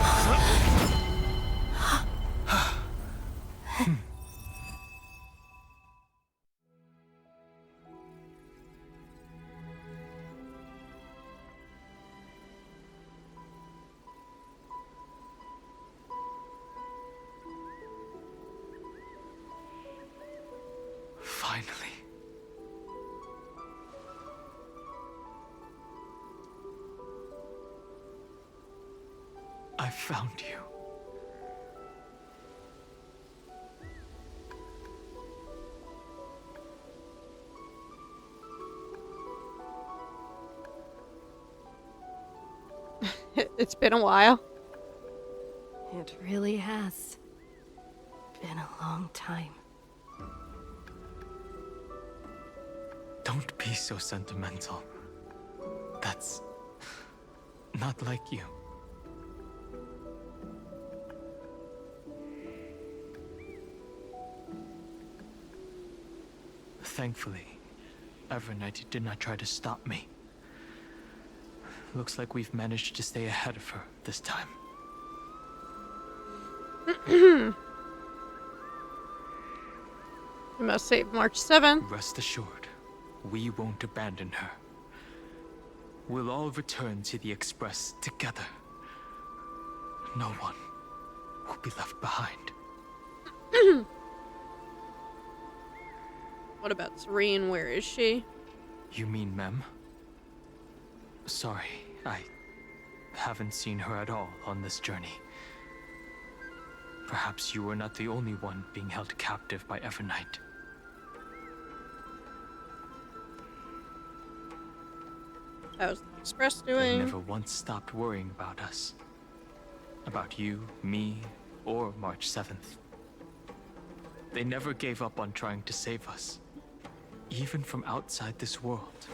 Finally. I found you. It's been a while. It really has been a long time. Don't be so sentimental. That's not like you. Thankfully, Evernight did not try to stop me. Looks like we've managed to stay ahead of her this time. We must save March 7th. Rest assured, we won't abandon her. We'll all return to the Express together. No one will be left behind. What about Serene? Where is she? You mean Mem? Sorry, I haven't seen her at all on this journey. Perhaps you were not the only one being held captive by Evernight. How's the Express They doing? never once stopped worrying about us. About you, me, or March 7th. They never gave up on trying to save us. Even from outside this world.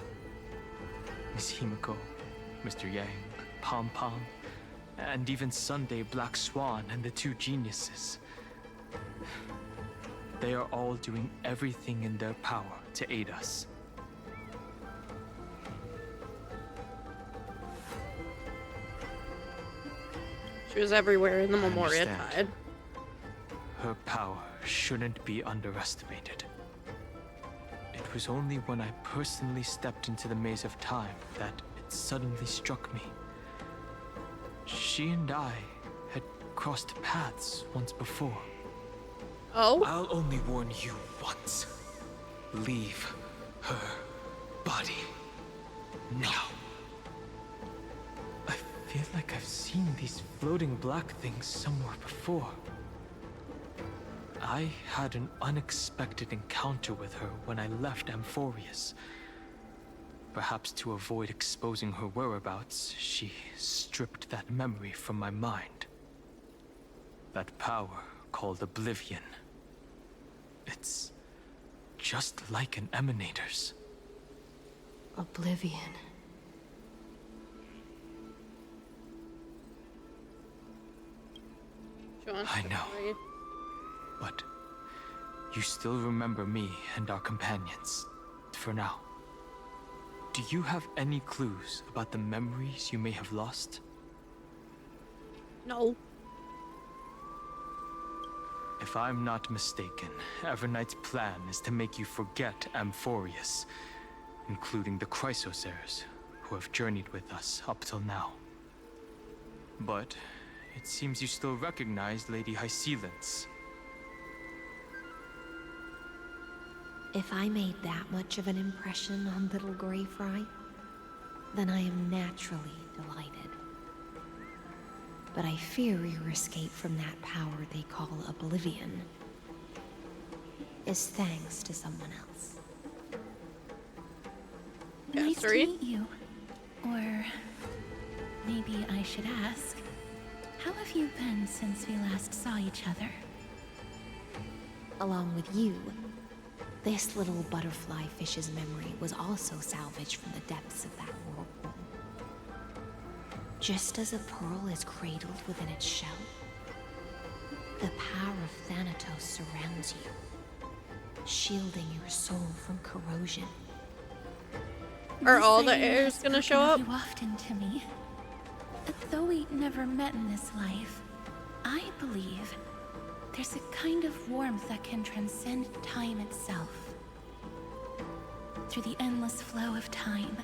Miss Himiko, Mr. Yang, Pom Pom, and even Sunday Black Swan and the 2 geniuses. They are all doing everything in their power to aid us. She was everywhere in the I Memoria understand. Tide. Her power shouldn't be underestimated. It was only when I personally stepped into the maze of time that it suddenly struck me. She and I had crossed paths once before. Oh? I'll only warn you once. Leave her body. Now. I feel like I've seen these floating black things somewhere before. I had an unexpected encounter with her when I left Amphorius. Perhaps to avoid exposing her whereabouts, she stripped that memory from my mind. That power called Oblivion. It's just like an emanator's. Oblivion. I know. But you still remember me and our companions, for now. Do you have any clues about the memories you may have lost? No. If I'm not mistaken, Evernight's plan is to make you forget Amphorius, including the Chrysosairs, who have journeyed with us up till now. But it seems you still recognize Lady Hycelens. If I made that much of an impression on little Grey Fry, then I am naturally delighted. But I fear your escape from that power they call Oblivion is thanks to someone else. Nice to Catherine? meet you. Or maybe I should ask, how have you been since we last saw each other? Along with you, this little butterfly fish's memory was also salvaged from the depths of that whirlpool. Just as a pearl is cradled within its shell, the power of Thanatos surrounds you, shielding your soul from corrosion. Are all This the idea heirs has gonna spoken show of up? you often to me. Though we never met in this life, I believe there's a kind of warmth that can transcend time itself. Through the endless flow of time,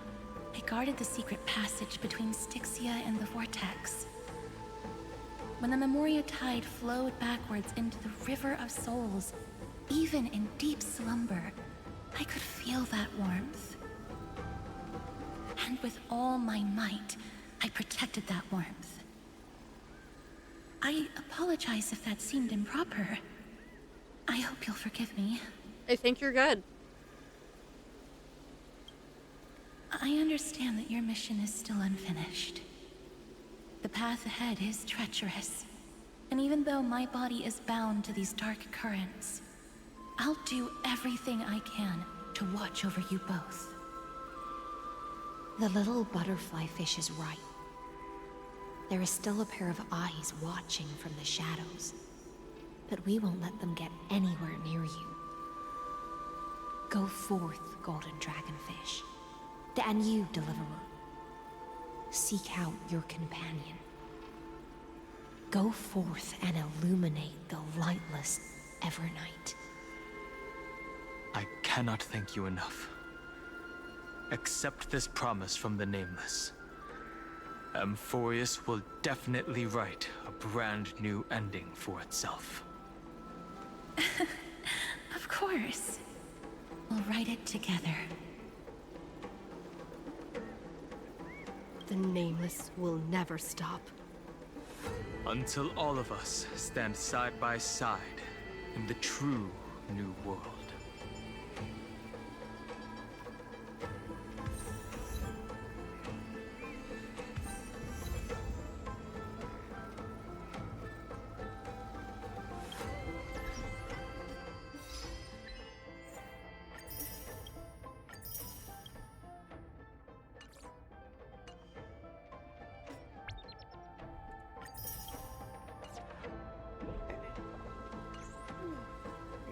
I guarded the secret passage between Styxia and the Vortex. When the Memoria Tide flowed backwards into the River of Souls, even in deep slumber, I could feel that warmth. And with all my might, I protected that warmth. I apologize if that seemed improper. I hope you'll forgive me. I think you're good. I understand that your mission is still unfinished. The path ahead is treacherous, and even though my body is bound to these dark currents, I'll do everything I can to watch over you both. The little butterfly fish is right. There is still a pair of eyes watching from the shadows, but we won't let them get anywhere near you. Go forth, golden dragonfish, and you, deliverer. Seek out your companion. Go forth and illuminate the lightless Evernight. I cannot thank you enough. Accept this promise from the Nameless. Amphorius will definitely write a brand new ending for itself. Of course. We'll write it together. The Nameless will never stop. Until all of us stand side by side in the true new world.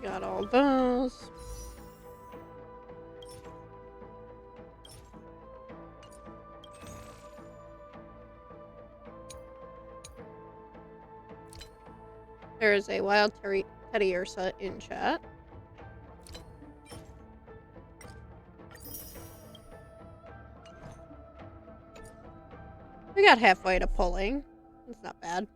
Got all those. There is a wild Teddy Ursa in chat. We got halfway to pulling. It's not bad.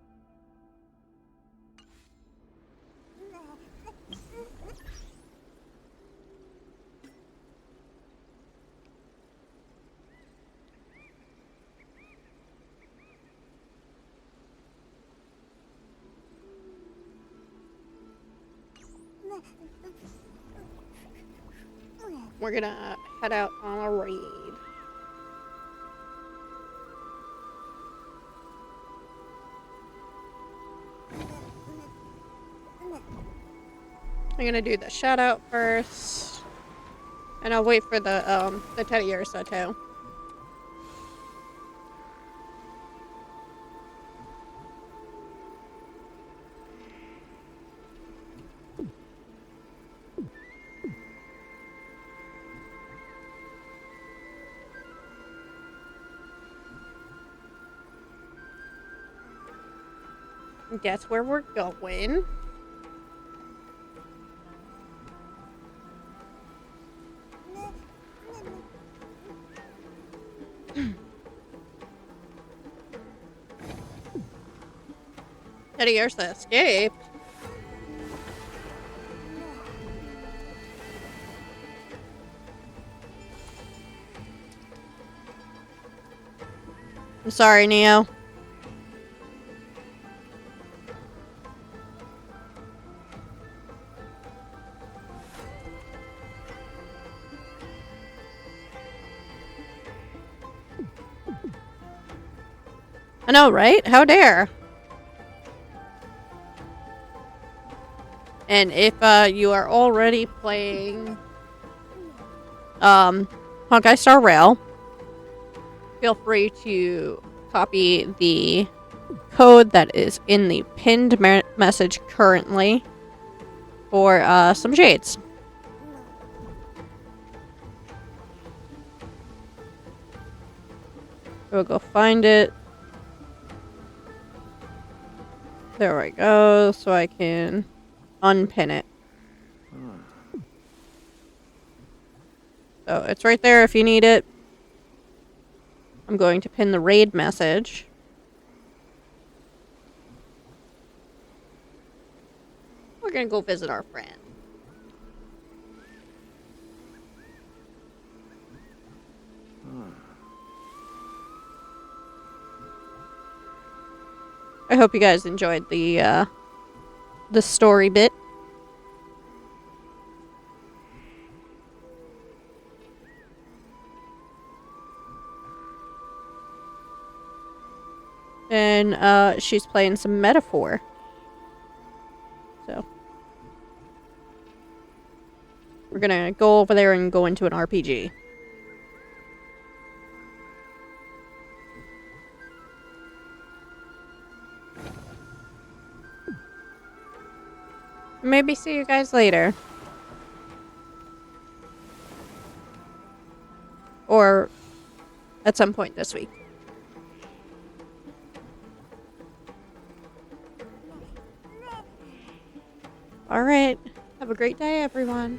We're gonna head out on a raid. I'm gonna do the shout out first. And I'll wait for the Teddy Ursa too. That's where we're going. Teddy Ursa escaped. I'm sorry, Neo. I know, right? How dare? And if you are already playing Honkai Star Rail, feel free to copy the code that is in the pinned message currently for some shades. We'll go find it. There we go, so I can unpin it. So it's right there if you need it. I'm going to pin the raid message. We're gonna go visit our friend. I hope you guys enjoyed the story bit. And she's playing some Metaphor. So we're gonna go over there and go into an RPG. Maybe see you guys later. Or at some point this week. Alright. Have a great day, everyone.